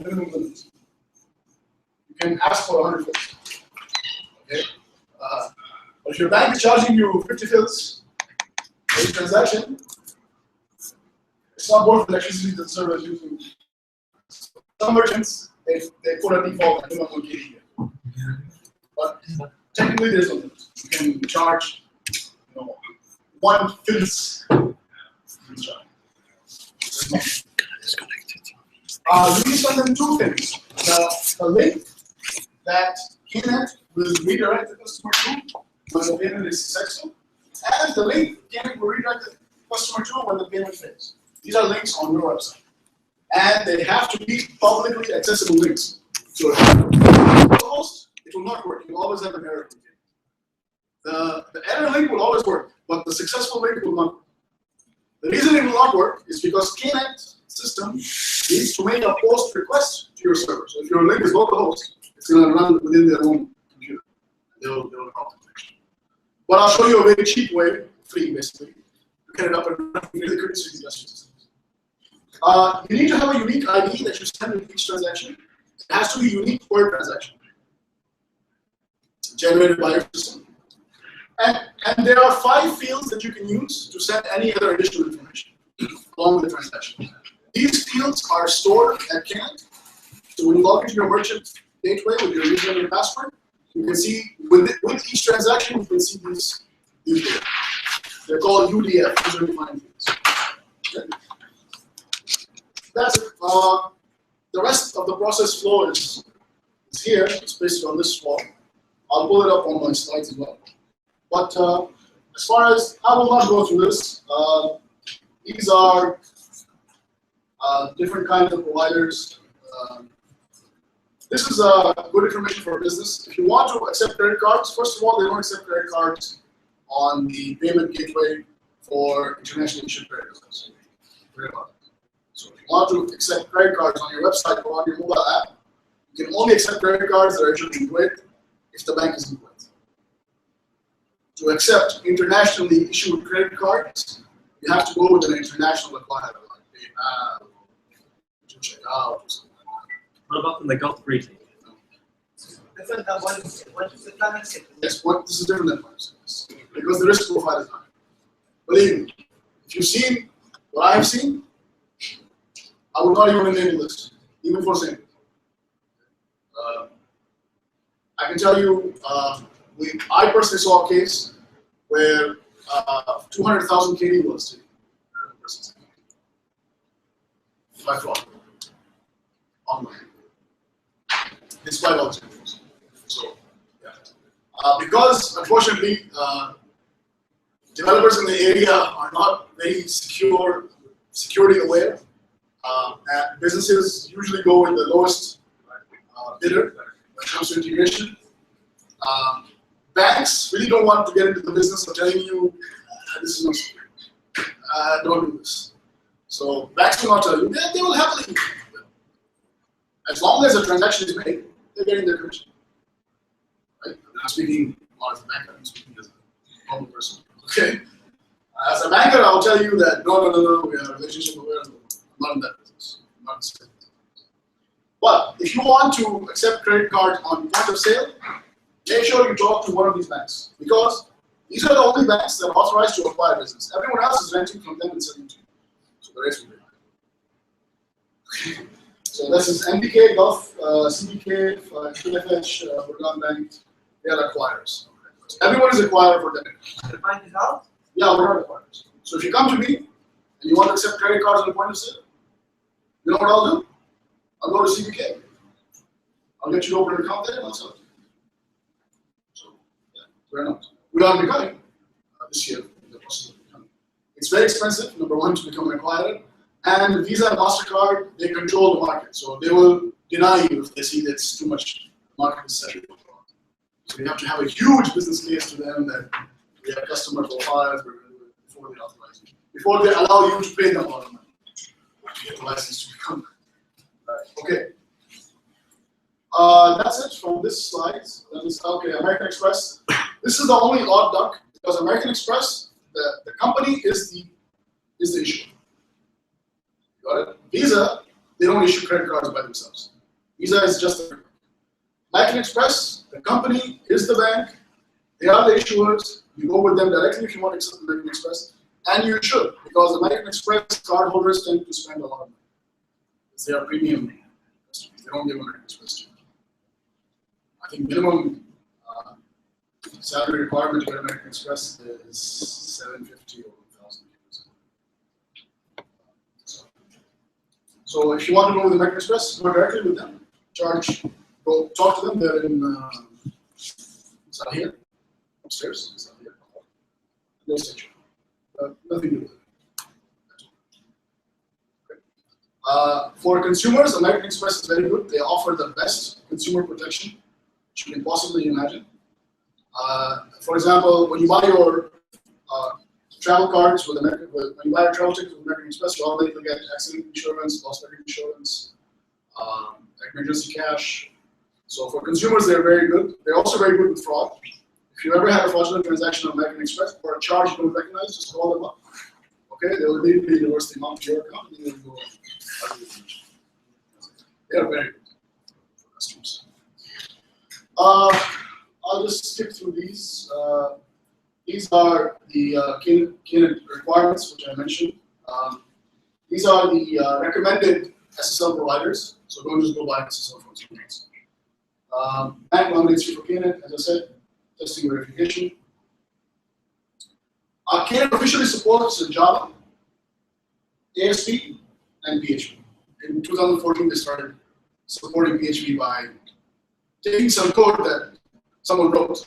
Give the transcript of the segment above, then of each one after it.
no minimum limit. You can ask for 100 fills. Okay? But if your bank is charging you 50 fills for each transaction, it's not worth the electricity that the server is using. Some merchants, they put a default at minimum KD. But technically, there's no limit. You can charge, 1 fills. You need to send them two things. The link that KNet will redirect the customer to when the payment is successful, and the link KNet will redirect the customer to when the payment fails. These are links on your website. And they have to be publicly accessible links. So if you host, it will not work. You'll always have an error. The error link will always work, but the successful link will not work. The reason it will not work is because KNet system needs to make a post request to your server. So if your link is localhost, it's going to run within their own computer. They will call the connection. But I'll show you a very cheap way, free basically, to get it up and running really quickly so you can test systems. You need to have a unique ID that you send with each transaction. It has to be unique per transaction, generated by your system. And there are 5 fields that you can use to send any other additional information along with the transaction. These fields are stored at KNet. So when you log into your merchant gateway with your username and password, you can see with each transaction, you can see these data. They're called UDF, user defined fields. Okay. That's it. The rest of the process flow is here. It's based on this form. I'll pull it up on my slides as well. But as far as, I will not go through this. These are different kinds of providers. This is good information for a business. If you want to accept credit cards, first of all, they don't accept credit cards on the payment gateway for international issued credit cards. So if you want to accept credit cards on your website or on your mobile app, you can only accept credit cards that are issued in Kuwait if the bank is in Kuwait. To accept internationally issued credit cards, you have to go with an international acquirer like PayPal, to check out, or something like that. What about from the Gulf region? Different than what is the plan? Yes, this is different than what because the risk profile is high. Believe me, if you've seen what I have seen, I would not even enable this, even for saying. I can tell you, I personally saw a case where 200,000 KD was taken by fraud online, despite all the changes. So, yeah. Because unfortunately, developers in the area are not very security aware, and businesses usually go with the lowest bidder when it comes to integration. Banks really don't want to get into the business of telling you this is not secure. Don't do this. So banks will not tell you. They will happily do it. As long as a transaction is made, they're getting their commission. Right? I'm not speaking as a banker. I'm speaking as a normal person. Okay. As a banker, I'll tell you that no, we are relationship aware. I'm not in that business. I'm not in the business. But if you want to accept credit cards on point of sale, make sure you talk to one of these banks, because these are the only banks that are authorized to acquire business. Everyone else is renting from them and selling to you. So the rates will be high. So this is MBK, Gulf, CBK, QFH, Burhan Bank. They are acquirers. So everyone is acquirer for them. The bank is out? Yeah, we're not acquirers. So if you come to me and you want to accept credit cards on the point of sale, you know what I'll do? I'll go to CBK. I'll get you to open an account there and I'll sell it. So, yeah, we're not. We are becoming this year in the process of becoming. It's very expensive, number one, to become an acquirer. And Visa and MasterCard, they control the market. So they will deny you if they see that it's too much market is saturated. So you have to have a huge business case to them that we have customer profiles before they authorize you. Before they allow you to pay them a lot of money to get the license to become. Okay. That's it from this slide. Okay, American Express. This is the only odd duck because American Express, the company is the issue. Got it? Visa They don't issue credit cards by themselves. Visa is just a American Express, the company is the bank, they are the issuers, you go with them directly if you want to accept American Express, and you should, because American Express cardholders tend to spend a lot of money. They are premium customers, they don't give American Express to you. I think minimum salary requirement to get American Express is $750 or $1,000. So if you want to go with American Express, go directly with them. Go talk to them. They're in. It's out here, upstairs. It's out here. No station. Nothing to do with it. For consumers, American Express is very good. They offer the best consumer protection you can possibly imagine. For example, when you buy your travel cards with American, when you buy a travel ticket with American Express, you automatically get accident insurance, loss value insurance, emergency cash. So for consumers, they're very good. They're also very good with fraud. If you ever had a fraudulent transaction on American Express or a charge you don't recognize, just call them up. Okay, they'll immediately reverse the amount to your account and then they'll go. They are very good for customers. I'll just skip through these. These are the KNET requirements, which I mentioned. These are the recommended SSL providers, so don't just go buy SSL from someone else. Bank nominates you for KNET, as I said, testing verification. KNET officially supports Java, ASP, and PHP. In 2014, they started supporting PHP by taking some code that someone wrote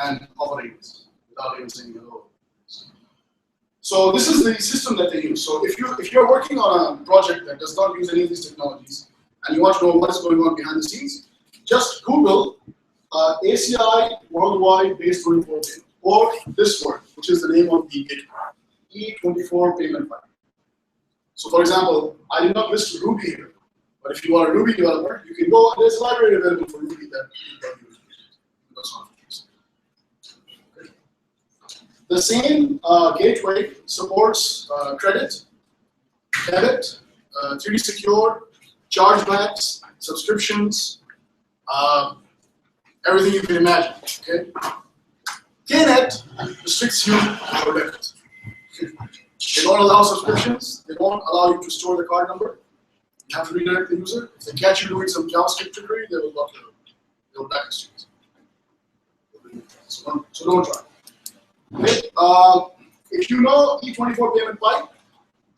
and offering it without even saying hello. So this is the system that they use. So if you're working on a project that does not use any of these technologies and you want to know what is going on behind the scenes, just Google ACI Worldwide Base 24 Payment, or this word, which is the name of the gateway, E24 Payment Pipe. So for example, I did not list Ruby here, but if you are a Ruby developer, you can go, there's a library available for Ruby that you can use. That's not the case. Okay. The same gateway supports credit, debit, 3D secure, chargebacks, subscriptions, everything you can imagine. Okay. KNET restricts you for debit. They don't allow subscriptions. They don't allow you to store the card number. You have to redirect the user. If they catch you doing some JavaScript trickery, they will block you. They will blacklist you. So don't try. Okay. If you know E24 Payment Pipe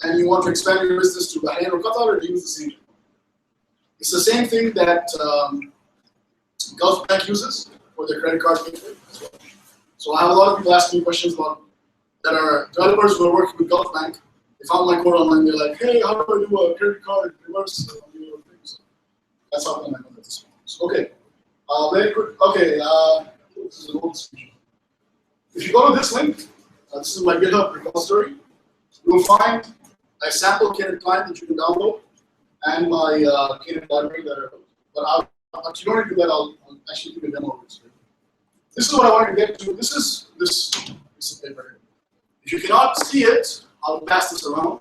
and you want to expand your business to Bahrain or Qatar, use the same. It's the same thing that Gulf Bank uses for their credit card gateway as well. So I have a lot of people asking me questions about that are developers who are working with Gulf Bank. They found my code online. They're like, "Hey, how do I do a credit card reverse?" So that's how I know this. Okay, very quick. Okay, this is an old speech. If you go to this link, this is my GitHub repository. You will find a sample KNET client that you can download and my KNET library that I wrote. But you don't need to do that. I'll actually give you a demo of this. This is what I wanted to get to. This is this piece of paper. If you cannot see it, I'll pass this around.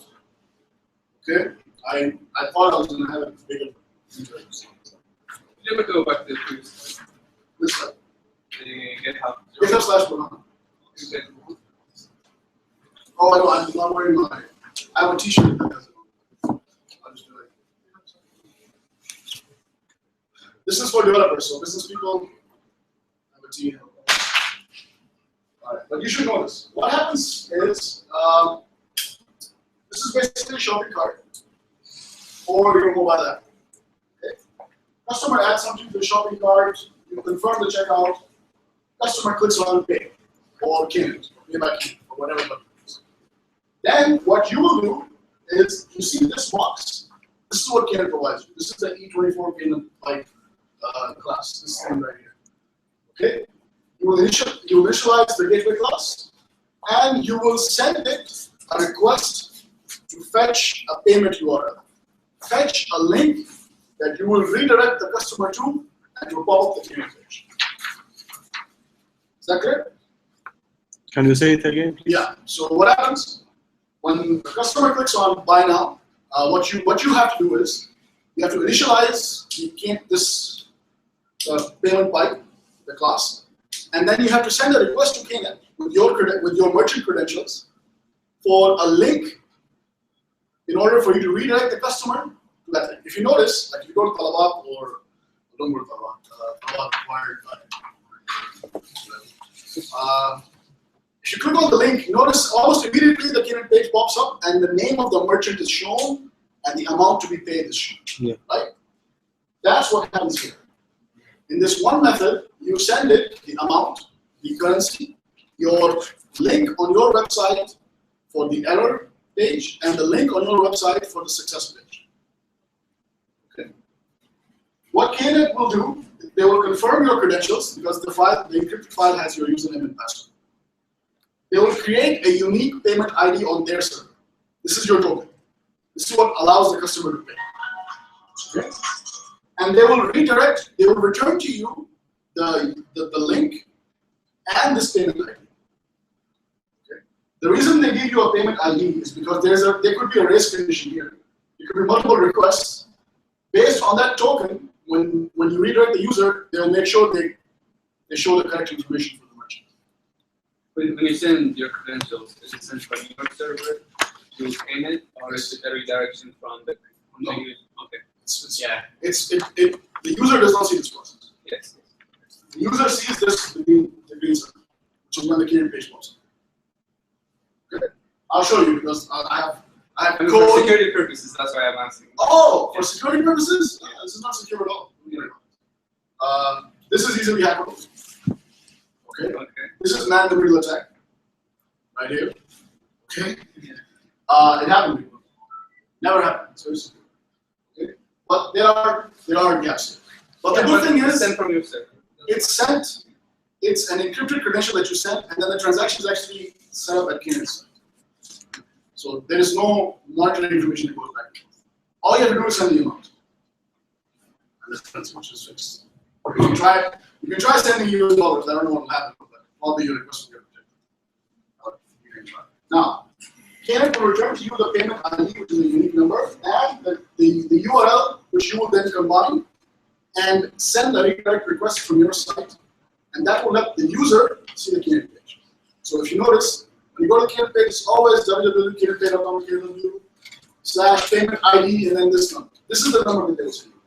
Okay? I thought I was going to have a bigger interest. Did you ever go back to the previous slide? This slide. GitHub. GitHub/Burhan. Oh, I know. I'm not wearing my. I have a T-shirt that has it. I'll just do it. This is for developers, so business people have a T. All right, but you should know this. What happens is this is basically a shopping cart or your mobile app. Okay. Customer adds something to the shopping cart. You confirm the checkout. Customer clicks on pay or KNET, or pay by KNET, or whatever button it is. Then what you will do is you see this box. This is what KNET provides you. This is the E24 Payment Pipe class. This thing right here. Okay. You will initialize the gateway class, and you will send it a request to fetch a payment URL. Fetch a link that you will redirect the customer to, and you will pop up the payment page. Is that clear? Can you say it again, please? Yeah. So what happens when the customer clicks on Buy Now? what you have to do is you have to initialize this payment pipe, the class, and then you have to send a request to KNet with your merchant credentials for a link in order for you to redirect the customer to that link. If you notice, like if you go to Talabat or don't go to Talabat required. If you click on the link, you notice almost immediately the KNet page pops up and the name of the merchant is shown and the amount to be paid is shown. Yeah. Right? That's what happens here. In this one method, you send it the amount, the currency, your link on your website for the error page, and the link on your website for the success page. Okay. What KNet will do, they will confirm your credentials because the encrypted file has your username and password. They will create a unique payment ID on their server. This is your token. This is what allows the customer to pay. Okay? And they will return to you the link and this payment ID. Okay? The reason they give you a payment ID is because there could be a race condition here. There could be multiple requests. Based on that token, when you redirect the user, they'll make sure they show the correct information for the merchant. When you send your credentials, is it sent from your server to KNet, or is it a redirection from the user? Okay. The user does not see this process. Yes. The user sees this in the green circle, which is when the KNet page pops up. Okay. I'll show you because I have I mean, code. for security purposes, that's why I'm asking. Oh, for security purposes? This is not secure at all. This is easily hackable. Okay. This is man-in-the-middle attack. Right here. Okay. It happened before. Never happened. Seriously. Okay. But there are gaps. But the good thing is, sent from your server. it's sent. It's an encrypted credential that you send, and then the transaction is actually set up at KNet's. So there is no monetary information that goes back. All you have to do is send the amount. And the currency which is fixed. You can try sending US dollars. I don't know what will happen, but probably your request will get rejected. You can try. Now, KNet will return to you the payment ID, which is a unique number, and the URL, which you will then combine and send a redirect request from your site, and that will let the user see the KNet page. So if you notice, when you go to the KNet page, it's always www.knetpay.com/payment ID and then this number. This is the number that they will send you.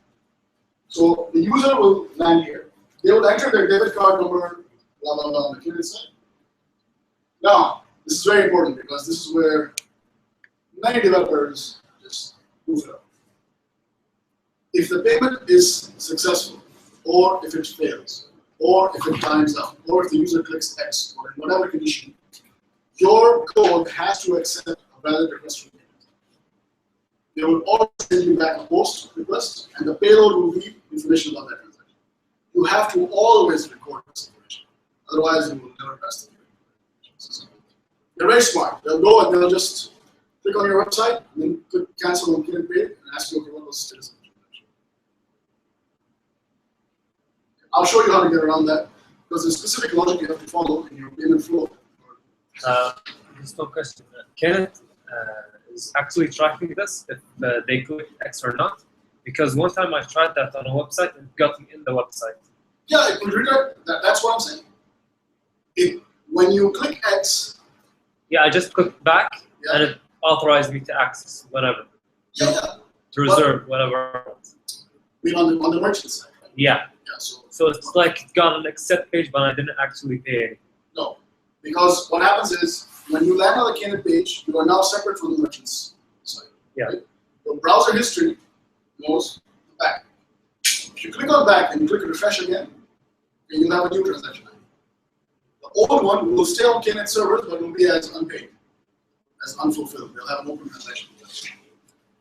So the user will land here. They will enter their debit card number, blah blah blah, on the KNet site. Now, this is very important because this is where many developers just move it up. If the payment is successful, or if it fails, or if it times out, or if the user clicks X, or in whatever condition, your code has to accept a valid request from payment. They will always send you back a post request, and the payload will be information about that transaction. You have to always record this information, otherwise you will never pass the payment. They're very smart. They'll go and they'll just click on your website, and then click cancel on KNet Pay, and ask you, okay, what was the status of the transaction? I'll show you how to get around that, because there's specific logic you have to follow in your payment flow. Just one question. KNet is actually tracking this if they click X or not? Because one time I tried that on a website and it got me in the website. Yeah, it will redirect. That's what I'm saying. When you click X. Yeah, I just clicked back, Yeah. and it authorized me to access whatever. Yeah. To reserve whatever I want. I mean, on the merchant side. Right? Yeah. Yeah. So it's like it got an accept page, but I didn't actually pay anything. No, because what happens is when you land on the KNet page, you are now separate from the merchant's site. Yeah. Right? Your browser history knows back. If you click on back and you click refresh again, then you'll have a new transaction. The old one will stay on KNet servers, but will be as unpaid, as unfulfilled. They'll have an open transaction.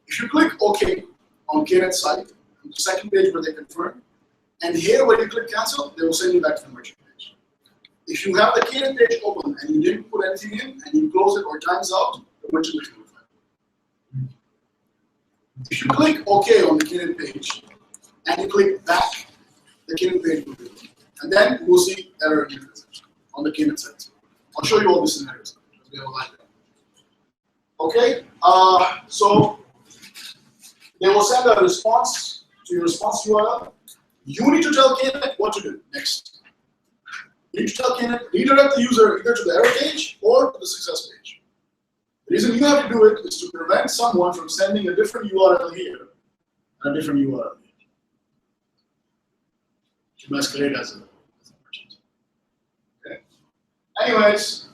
If you click OK on KNet site, the second page where they confirm, and here when you click cancel, they will send you back to the merchant page. If you have the KNet page open and you didn't put anything in, and you close it or times out, the merchant will notify. If you click OK on the KNet page, and you click back, the KNet page will be open. And then we'll see error in your transaction on the KNet site. I'll show you all the scenarios because we have a line there. Okay, so They will send a response to your response URL. You need to tell KNet what to do next. You need to tell KNet, redirect the user either to the error page or to the success page. The reason you have to do it is to prevent someone from sending a different URL here and a different URL here. You masquerade as a merchant. Okay. Anyways,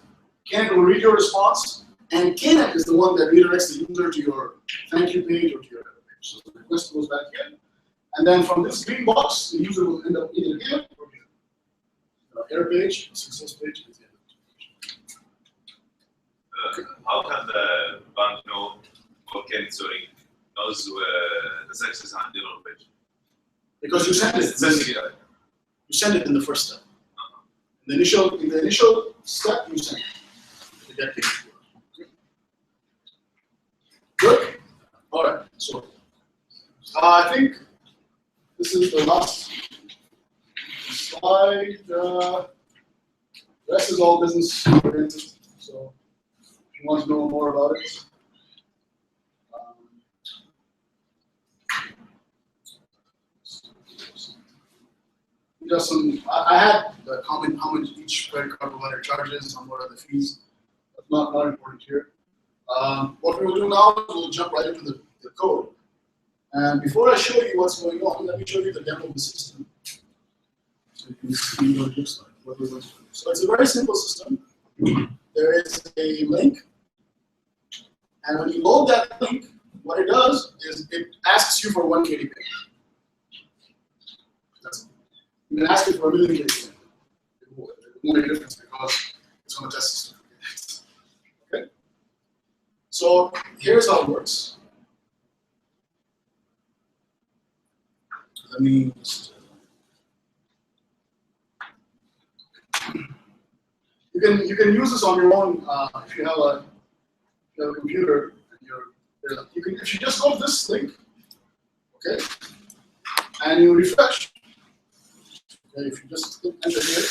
KNet will read your response, and KNet is the one that redirects the user to your thank you page or to your error page. So the request goes back here, and then from this green box, the user will end up either here or here. Error page, success page, is the end. How can the bank know, okay, sorry, knows the success on the error page? Because you send it. Sending it. You send it in the first step. In the initial step, you send it to get page. Good. All right. So I think this is the last slide. The rest is all business oriented. So if you want to know more about it, just some. I had the comment how much each credit card provider charges and what are the fees. That's not important here. What we will do now is we'll jump right into the code. And before I show you what's going on, let me show you the demo of the system. So you can see what it looks like, what we're going to do. So it's a very simple system. There is a link. And when you load that link, what it does is it asks you for 1 KDP. That's it. You can ask it for 1 million KDP. It won't make a difference because it's on a test system. Okay? So here's how it works. Let me just, you can use this on your own if you have a computer and you can, if you just go to this link, okay, and you refresh, okay, if you just click enter here,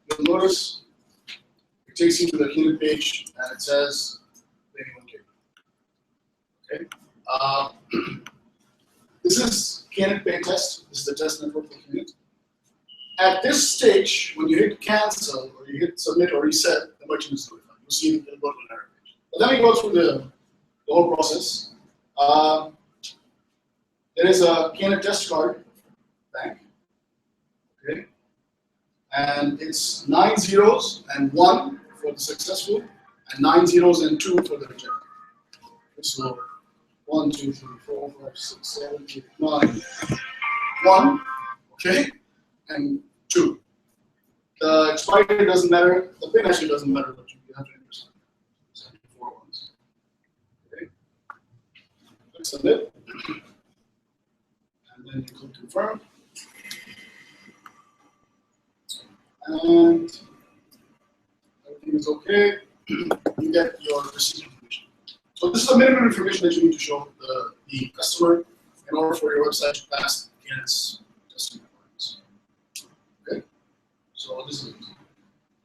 you'll notice it takes you to the KNet page and it says okay. This is KNet Pay Test. This is the test network for KNet. At this stage, when you hit cancel or you hit submit or reset, the merchant is notified. You'll see it go to an error page. But let me go through the whole process. There is a KNet test card bank. Okay. And it's 9 zeros and 1 for the successful, and 9 zeros and 2 for the rejected. So 1, 2, 3, 4, 5, 6, 7, 8, 9. 1, okay, and 2. The expiry doesn't matter. The pin actually doesn't matter, but you have to understand. 4 ones. Okay. Click submit, and then you click confirm, and everything is okay. You get your receipt information. So this is the minimum information that you need to show the customer in order for your website to pass KNet's testing requirements. Okay? So this is it.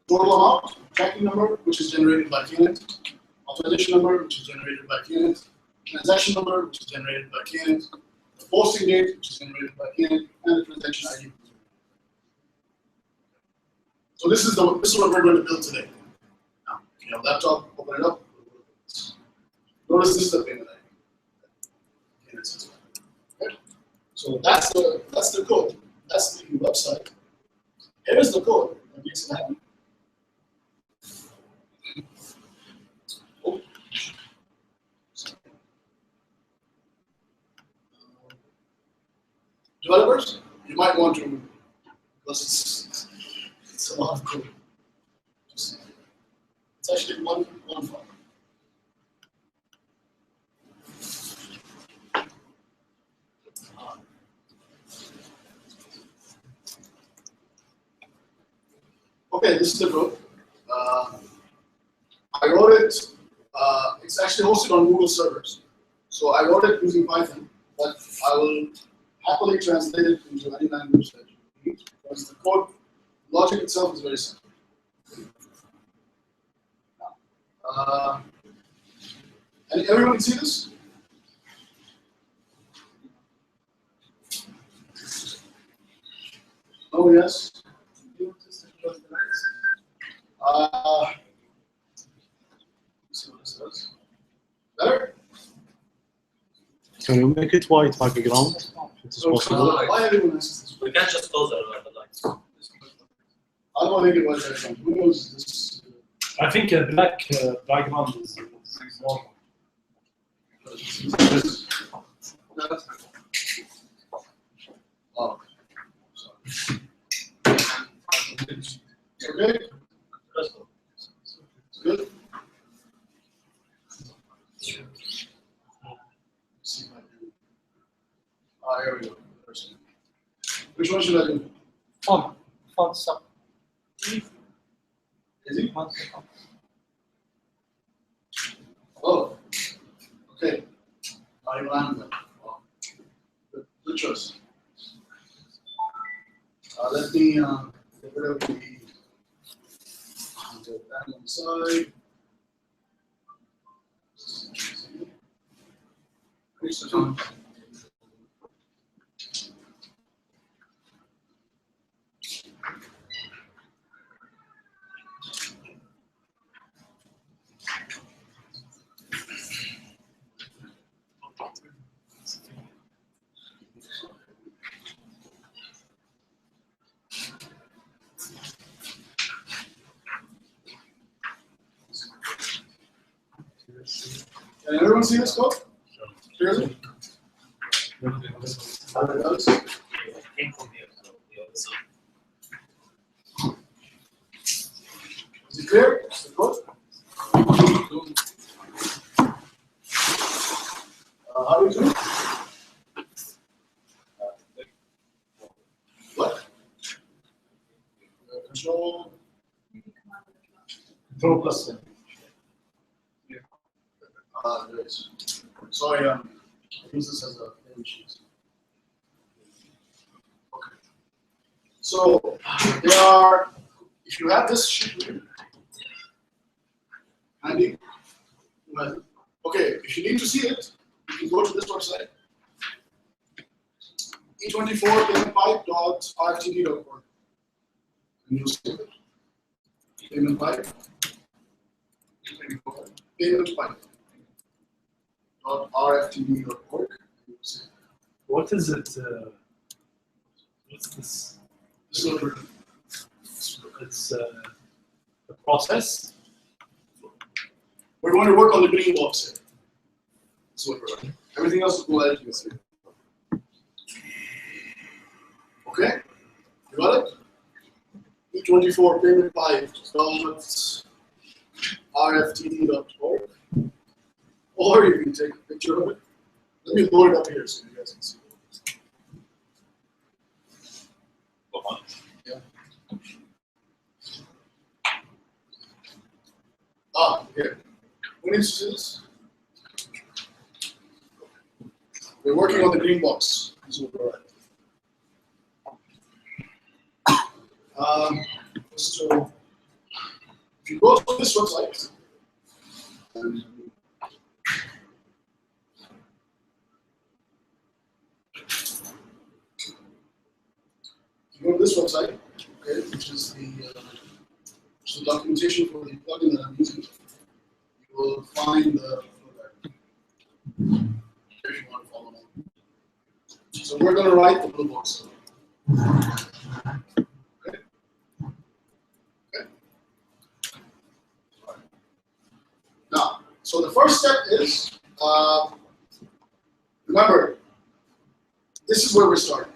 Total amount, tracking number, which is generated by KNet, authorization number, which is generated by KNet, transaction number, which is generated by KNet, the posting date, which is generated by KNet, and the transaction ID. So this is what we're going to build today. Now, if you have a laptop, open it up. Notice this is the payment ID. Okay. So that's the code. That's the website. Here's the code that makes it happen. Oh. Developers, you might want to, because it's a lot of code. It's actually one file. Okay, this is the code. I wrote it. It's actually hosted on Google servers. So I wrote it using Python, but I will happily translate it into any language that you need because the code logic itself is very simple. And everyone can see this? Oh, yes. Let's see what this does. Better? Can you make it white background? If it is possible. Why everyone else is this? We can't just close the lights. I don't think it was that. Who knows this? I think a black background is normal. Oh. Sorry. Okay. It's good. See if I can. Here we go. Which one should I do? Font stop. Is it? Oh. Okay. I land that. Wow. Good choice. Let me get rid of the that on the side. Can everyone see this code? Clearly? How it goes? Is it clear? The code? How do we do it? What? Control. Control plus. There is. Sorry, I use this as a name sheet. Okay. So there are, if you have this sheet here, handy. Okay, if you need to see it, you can go to this website, e24paymentpipe.rtd.org, and you'll see it. Payment pipe. Payment pipe. .rftd.org. What is it? What's this? It's a process. We're going to work on the green box here. That's what we're doing. Everything else will let you see. Okay? You got it? E24 payment pipe .rftd.org. Or you can take a picture of it. Let me load it up here so you guys can see it. Yeah. Here. Who needs to see this? We're working on the green box. This is what we're at. So, if you go to this website, and you go to this website, okay, which is the documentation for the plugin that I'm using. You will find the if you want to follow along. So we're going to write the blue box. Okay. Okay. Now, so the first step is remember, this is where we're starting.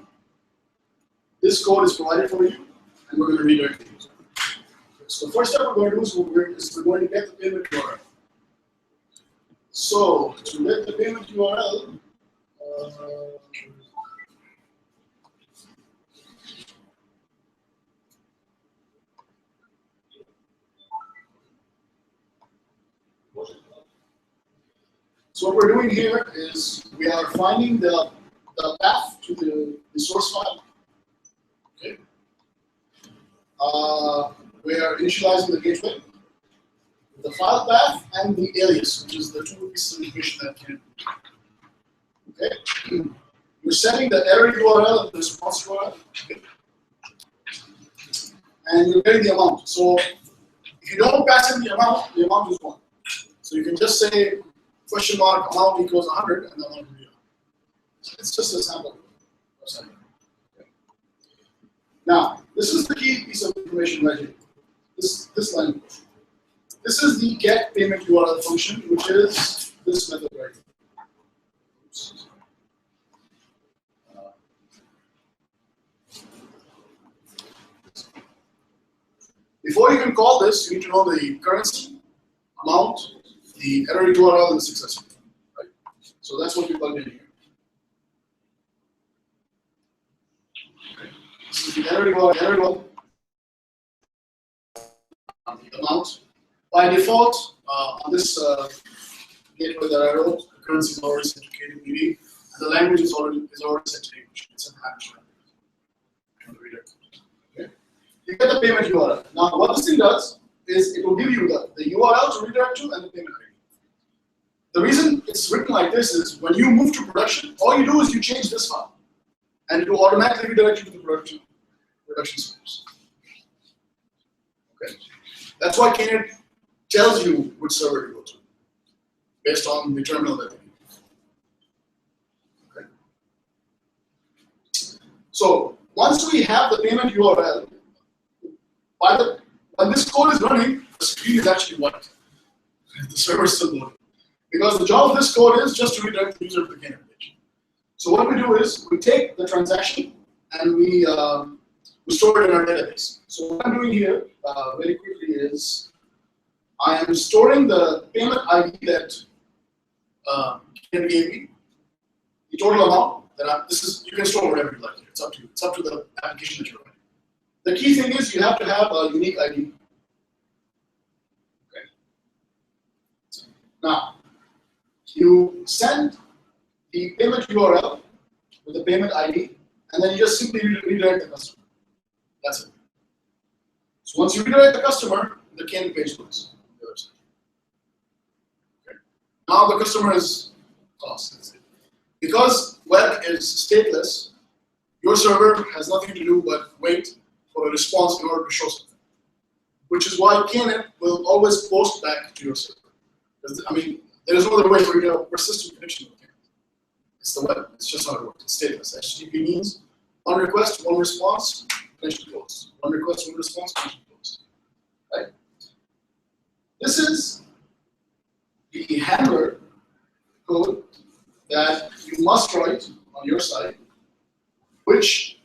This code is provided for you, and we're going to redirect the user. So the first step we're going to do is we're going to get the payment URL. So to get the payment URL, so what we're doing here is we are finding the path to the source file. Okay. We are initializing the gateway. the file path and the alias, which is the two pieces of information that can. Okay. You're setting the error URL and the response URL. Okay. And you're getting the amount. So if you don't pass in the amount is 1. So you can just say question mark amount equals 100 and the amount will be 100. It's just a sample. Okay. Now, this is the key piece of information right here. This line. This is the get payment URL function, which is this method right here. Oops. Before you can call this, you need to know the currency, amount, the error URL, and the success rate. Right? So that's what we plug in here. Okay. This is the error URL, the amount. By default, on this gateway that I wrote, the currency is already set to KDB, and the language is already set to English. It's an Spanish language. Okay. You get the payment URL. Now, what this thing does is it will give you the URL to redirect to and the payment ID. The reason it's written like this is when you move to production, all you do is you change this file, and it will automatically redirect you to the production servers. Okay. That's why Knet tells you which server to go to, based on the terminal that they use. Okay. So once we have the payment URL, when this code is running, the screen is actually white. The server is still loading. Because the job of this code is just to redirect the user to the Knet page. So what we do is we take the transaction and we store it in our database. So what I'm doing here very quickly is I am storing the payment ID that Knet gave me, the total amount. You can store whatever you like here. It's up to you. It's up to the application that you're running. The key thing is you have to have a unique ID. Okay. Now, you send the payment URL with the payment ID, and then you just simply redirect the customer. That's it. So once you redirect the customer, the Knet page goes on the other side. Okay. Now the customer is lost. Because web is stateless, your server has nothing to do but wait for a response in order to show something. Which is why Knet will always post back to your server. I mean, there is no other way for you to have a persistent connection with Knet. It's the web. It's just how it works. It's stateless. HTTP means one request, one response, connection closed. One request, one response, connection closed. Right? This is the handler code that you must write on your side, which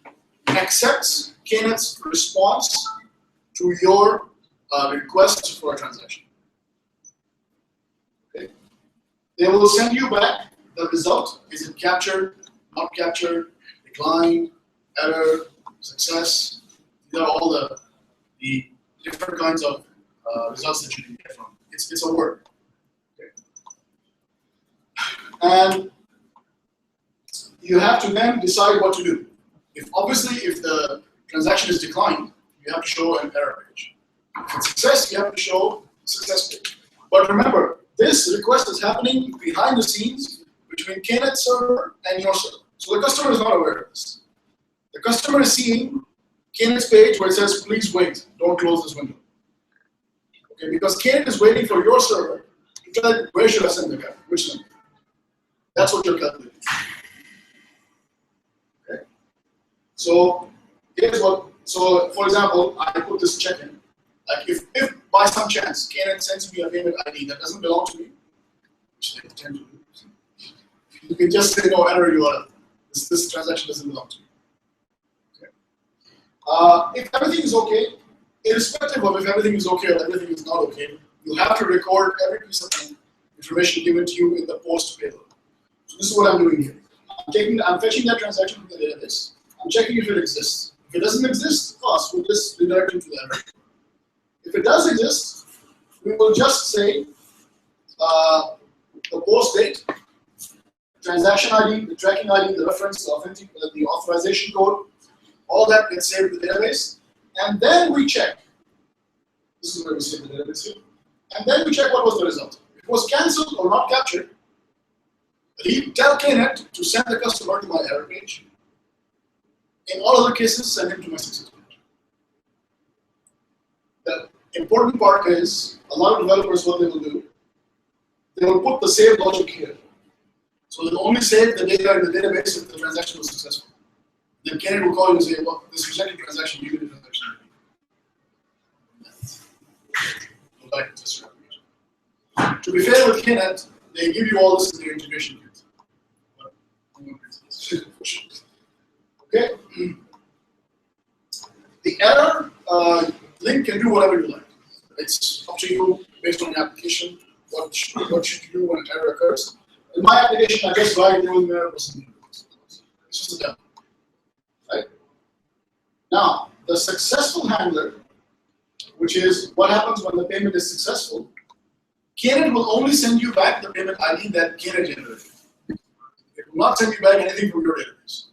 accepts Knet's response to your request for a transaction. Okay. They will send you back the result. Is it captured, not captured, declined, error, success? These are all the different kinds of results that you can get from. It's a word. Okay. And you have to then decide what to do. Obviously, if the transaction is declined, you have to show an error page. If it's success, you have to show a success page. But remember, this request is happening behind the scenes between Knet's server and your server. So the customer is not aware of this. The customer is seeing Knet's page where it says, please wait, don't close this window. Okay, because Knet is waiting for your server to tell it, where should I send the guy, which number. That's what you're calculating. Okay. So here's what. So for example, I put this check in. Like if by some chance Knet sends me a payment ID that doesn't belong to me, which they tend to do, you can just say no error URL. This transaction doesn't belong to me. Okay. If everything is okay, irrespective of if everything is okay or everything is not okay, you have to record every piece of information given to you in the post payload. So this is what I'm doing here. I'm fetching that transaction from the database. I'm checking if it exists. If it doesn't exist, we'll just redirect it to the error. If it does exist, we will just say the post date, transaction ID, the tracking ID, the reference, the authorization code, all that gets saved in the database, and then we check. This is where we save the database here. and then we check what was the result. If it was cancelled or not captured, tell KNet to send the customer to my error page. In all other cases, send him to my success page. The important part is, a lot of developers, what they will do, they will put the save logic here. So they'll only save the data in the database if the transaction was successful. Then KNet will call you and say, well, this rejected transaction, give me the transaction. Go back to this replication. To be fair with KNet, they give you all this in their integration kit. Okay. The error link can do whatever you like. It's up to you based on the application. What should you do when an error occurs? In my application, I just write the error was needed. It's just a demo. Right? Now, the successful handler, which is what happens when the payment is successful, KNet will only send you back the payment ID that KNet generated. It will not send you back anything from your database.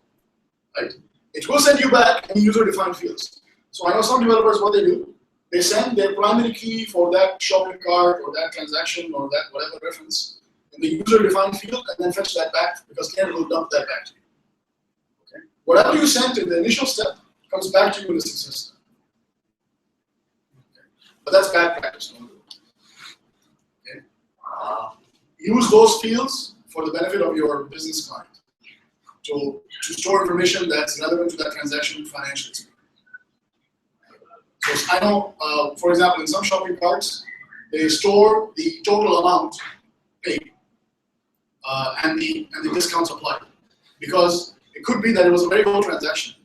Right? It will send you back any user-defined fields. So I know some developers, what they do, they send their primary key for that shopping cart or that transaction or that whatever reference in the user-defined field and then fetch that back because KNet will dump that back to you. Okay? Whatever you sent in the initial step comes back to you in the success step. Okay? But that's bad practice. Don't do it. Okay? Use those fields for the benefit of your business client to store information that's relevant to that transaction financially. So I know, for example, in some shopping carts, they store the total amount paid and the discounts applied. Because it could be that it was a very low transaction.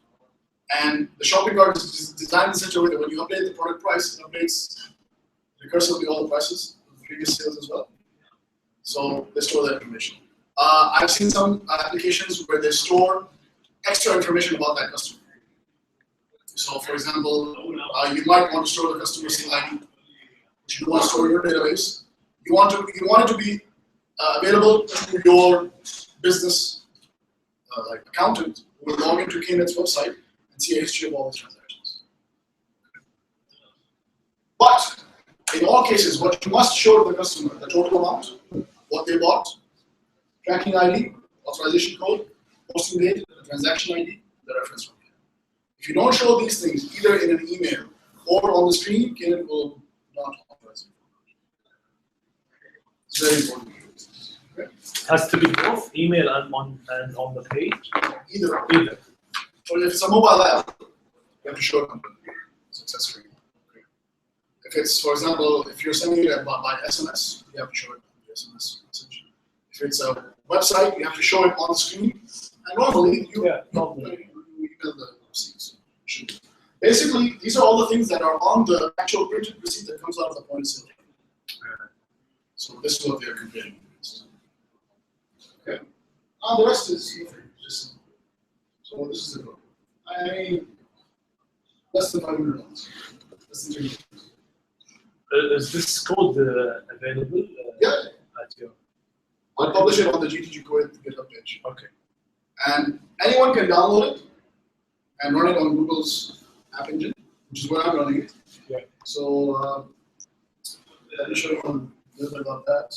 And the shopping cart is designed in such a way that when you update the product price, it updates recursively all the prices of the previous sales as well. So they store that information. I've seen some applications where they store extra information about that customer. So, for example, you might want to store the customer SIM ID, which you want to store in your database. You want it to be available to your business like accountant who will log into KNet's website and see a history of all the transactions. But in all cases, what you must show to the customer, the total amount, what they bought, tracking ID, authorization code, posting date, the transaction ID, the reference number. If you don't show these things either in an email or on the screen, KNet will not authorize it. It's very important. Okay? It has to be both email and on the page. Either. Either. Or if it's a mobile app, you have to show it on the success screen. Okay. If it's, for example, if you're sending it by SMS, you have to show it on the SMS message. If it's a website, you have to show it on the screen. And normally, you email the receipts. Basically, these are all the things that are on the actual printed receipt that comes out of the point of sale. So this is what they're comparing against. Okay. Now the rest is just so this is the code. I mean, less than 500 lines. Less than 3 minutes. Is this code available? Yeah. At your... I'll publish it on the GDG Kuwait GitHub page. Okay. And anyone can download it and run it on Google's App Engine, which is where I'm running it. Yeah. So let me show you a little bit about that.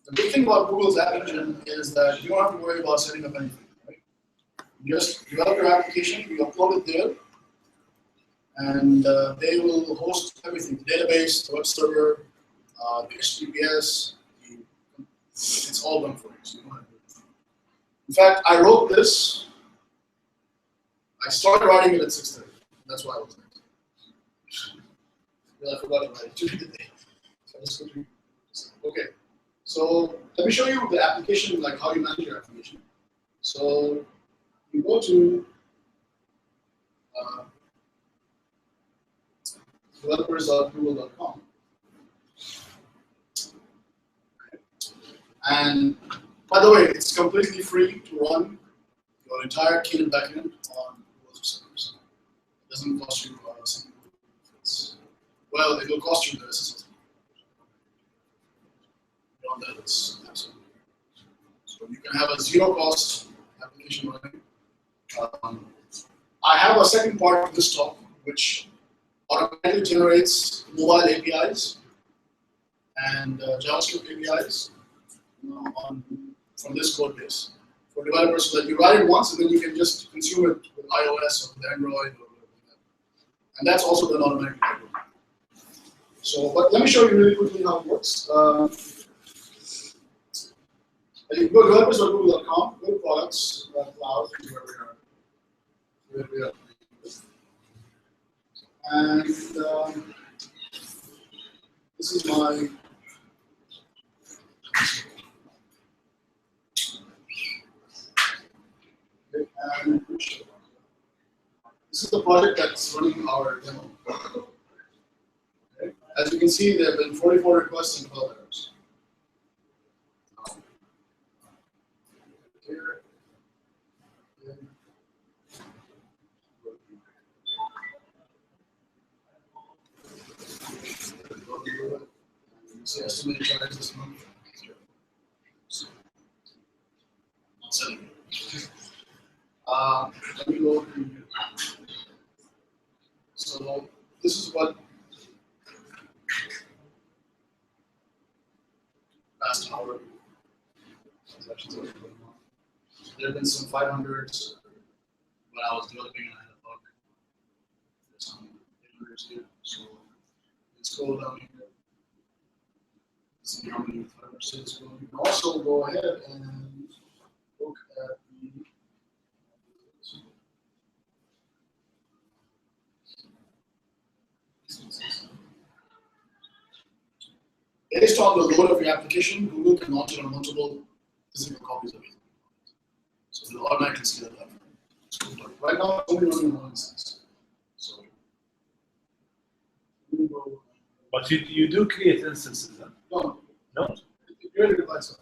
The big thing about Google's App Engine is that you don't have to worry about setting up anything. Right? You just develop your application, you upload it there, and they will host everything: the database, the web server, the HTTPS. It's all done for you. So you don't have to do it. In fact, I wrote this. I started writing it at 6:30. That's why I was late. I forgot to write it during the day. So let's go to. Okay. So let me show you the application, like how you manage your application. So you go to developers.google.com. And by the way, it's completely free to run your entire KNet backend on Google servers. It doesn't cost you something. Well, it will cost you the SSL. Beyond that, it's absolutely free. So you can have a zero-cost application running. I have a second part of this talk, which automatically generates mobile APIs and JavaScript APIs from this code base for developers, so that you write it once and then you can just consume it with iOS or with Android or whatever. And that's also done automatically. So, but let me show you really quickly how it works. You can go to developers.google.com, go to products, cloud, where we are. And this is my and this is the project that's running our demo. Okay. As you can see, there have been 44 requests and 12 errors. Here. See estimated charges this month. Let me go to here. So this is what last hour transactions are going on. There have been some 500s when I was developing and I had a bug. There's some 800s here. So let's scroll down here. See how many 500s is going. You can also go ahead and look at the based on the load of your application, Google can launch it on multiple physical copies of it. So it'll automatically scale it up. Right now, it's only running one instance. So, But you do create instances then? no, No? it really relies on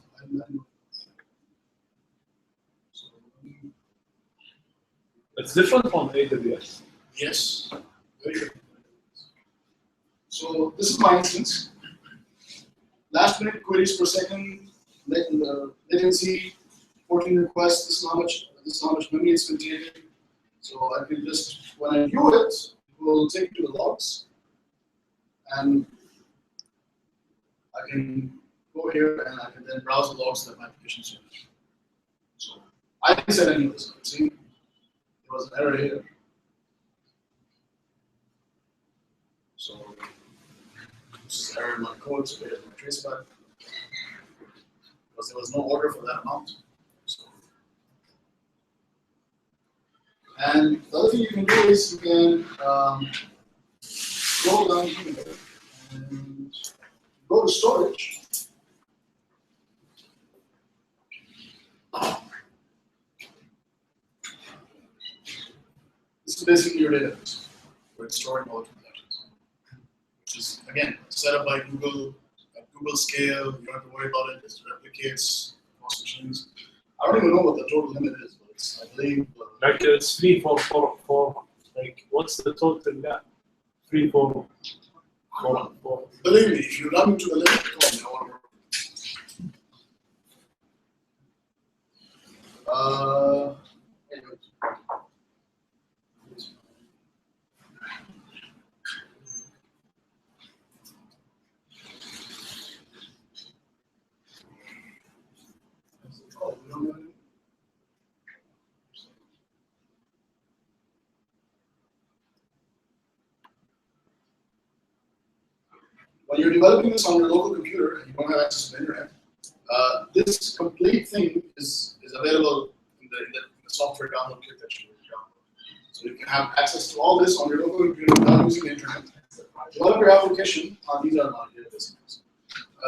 It's different from AWS. yes, very good. So this is my instance. Last minute queries per second, latency, 14 requests. This is how much memory it's containing. So I can just, when I view it, it will take you to the logs, and I can go here and I can then browse the logs that my application serves. So I didn't set any of this. See, there was an error here. So this is error in my code, so there's my traceback. Because there was no order for that amount. So, and the other thing you can do is you can scroll down here and go to storage. This is basically your database where it's storing all the transactions, which is again set up by Google at Google scale. You don't have to worry about it. It replicates across machines. I don't even know what the total limit is, but it's, I believe. Like it's 3, 4, 4, 4. Like what's the total gap? 3, 4, 4, 4. Believe me, if you run to the limit, call me. I want to work. Anyway. Oh, we don't have any? When you're developing this on your local computer and you don't have access to the internet, this complete thing is available in the software download kit that you download. So you can have access to all this on your local computer without using the internet. Develop your application. These are not here.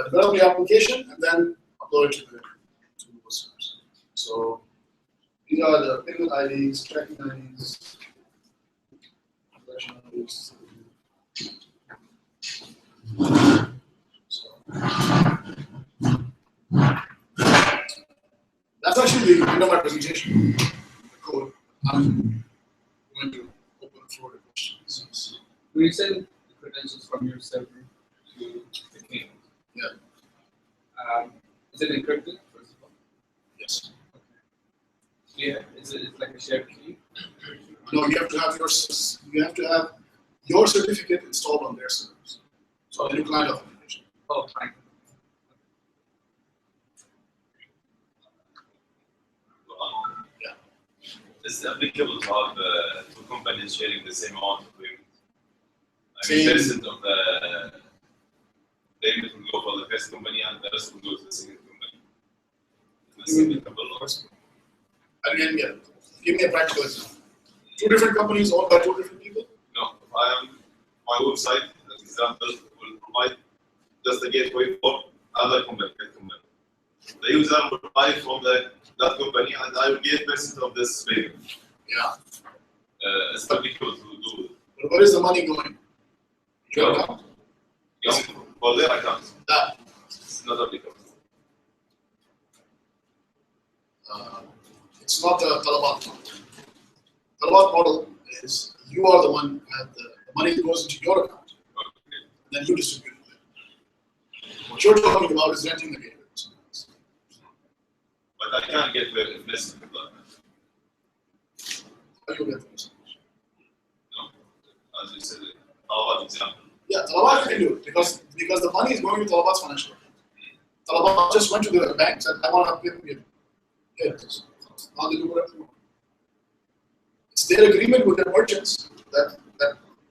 Develop your application and then upload it to Google servers. So these are the payment IDs, tracking IDs, transaction IDs. So that's actually the end of my presentation. The code. I'm going to open the floor to questions. When you send the credentials from your server to the king, Yeah. Is it encrypted, first of all? Yes. Yeah, it's like a shared key. No, you have to have your certificate installed on their servers. So the new client authentication. Oh, fine. Is it applicable to have two companies sharing the same amount of payment? I Same. mean, percent of the payment will go for the first company and the rest will go to the second company. Is this applicable or? I didn't get it. Give me a practical example. Two different companies owned by two different people? No. My website, as an example, will provide just the gateway for other company. The user will buy from that company and I will get percent of this payment. Yeah. It's applicable to do it. But where is the money going? Your account? For their account. That. It's not applicable. It's not a Talabat model. Talabat model is you are the one and the money goes into your account. Okay. Then you distribute it. What you're talking about is renting the gateway. But I can't get the investment like that. How do you get the percentage? No. As you said, how about example? Yeah, Talabat you can do it because the money is going to Talabat's financial account. Talabat just went to the bank and said, I want to pay the gateway. Now they do whatever they want. It's their agreement with their merchants that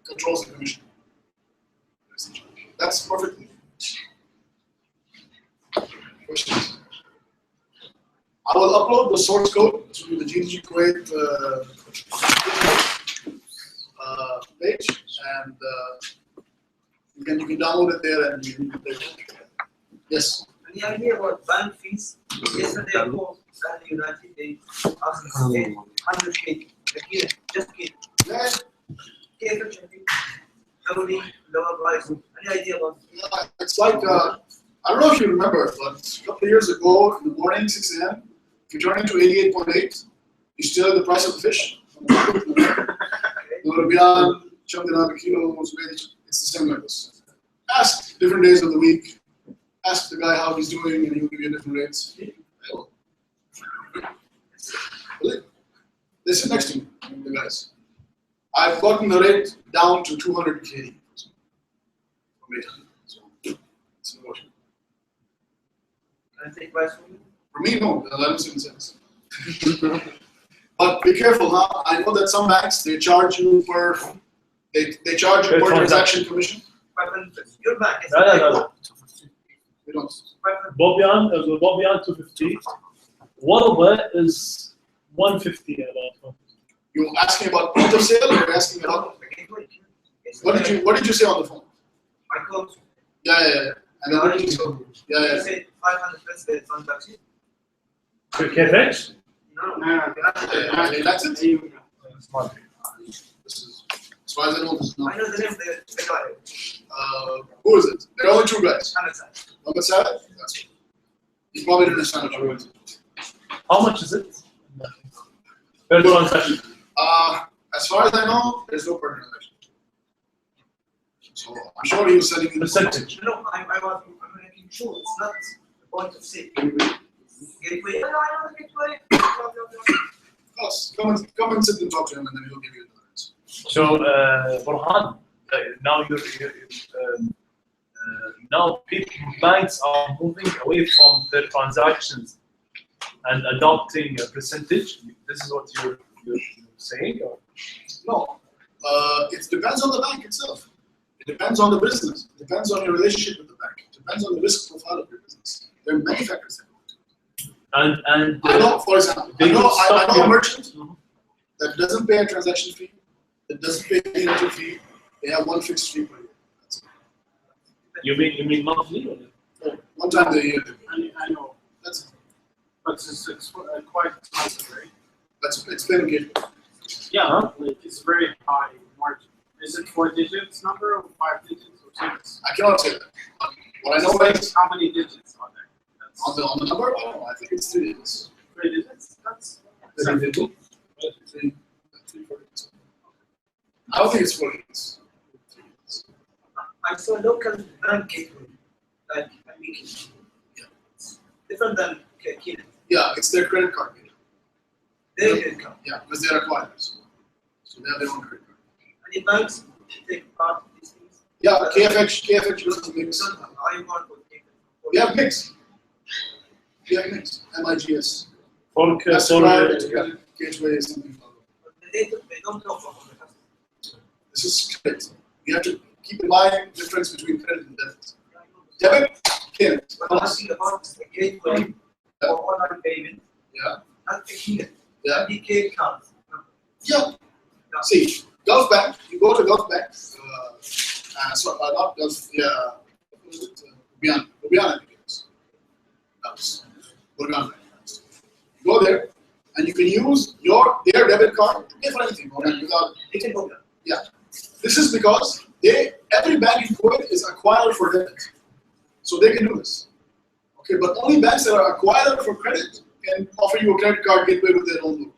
controls the commission. That's perfectly. Questions? I will upload the source code to the GDG Kuwait page, and you can download it there and you can play it. Yes. Any idea about bank fees? Yesterday I called Bank United, they asked me 100K. Just kid. Yeah. Only lower price. Any idea about it? Yeah, it's like, I don't know if you remember, but a couple of years ago in the morning, 6 a.m., if you turn into 88.8, you still have the price of the fish. It's the same like this. Ask different days of the week. Ask the guy how he's doing, and he'll give you different rates. They sit next to me, the guys. I've gotten the rate down to 200 KD from 800. So it's negotiable. Can I take price from you? For me, no, 11 cents. But be careful, huh? I know that some banks they charge you per transaction commission. 500. Your bank is No. We don't. 500. Bobbian, there's a Bobbian 250. One of it is 150 about. You're asking about point of sale, or you're asking about what did you say on the phone? I called. Yeah. And then what did you say? You Yeah. said 500 plus the transaction. KFH? No. That's it. This is, as far as I know, this is I not. know the name of the guy. Who is it? There are only two guys. Understand? Mohammed Saad? That's it. He probably didn't understand what you were. How much is it? Per transaction. As far as I know, there's no per transaction. So I'm sure he was selling you the Percentage. No, I'm making sure it's not the point of sale. Gateway. No, I know the gateway. Yes. Come and sit and talk to him, and then he'll give you the answer. So, Burhan, now now banks are moving away from their transactions and adopting a percentage. This is what you're saying, or? No. It depends on the bank itself. It depends on the business. It depends on your relationship with the bank. It depends on the risk profile of your business. There are many factors that go into it. And I know, for example, I know a merchant that doesn't pay a transaction fee, that doesn't pay any rental fee. They have one fixed fee per year. That's it. You mean monthly? Or? One time a year. I know, That's it. but it's quite expensive, right? It's been engaged. Yeah, like it's very high margin. Is it 4 digits number or 5 digits or 6? I cannot say that. What I know is How many digits are there? That's on the number. I don't know. I think it's 3 digits. 3 digits. That's Three, 4 digits. I don't think it's 4 digits. 3 digits. I saw local bank gateway, like a weekend. Yeah. Different than Khalid. Yeah, it's their credit card. They can come. Yeah, because they're acquirers. So they have their own credit card. Any banks take part in these things? Yeah, KFH uses Mix. I want to take it. We have Mix. We have Mix. MIGS. Folk, That's sorry. credit gateway is something. But they don't know from the customer. This is credit. You have to keep in mind the difference between credit and debit. Debit, credit. But I'm asking about the gateway for online payment. Yeah. Not the key. Yeah. DK cards. Yeah. See, Gulf Bank, you go to Gulf Bank, not Gulf, what is it? Burhan, I think it is. That's Burhan Bank. You go there, and you can use their debit card to pay for anything online without. They can go there. Yeah. This is because every bank in Kuwait is acquired for debit. So they can do this. Okay, but only banks that are acquired for credit can offer you a credit card gateway with their own logo.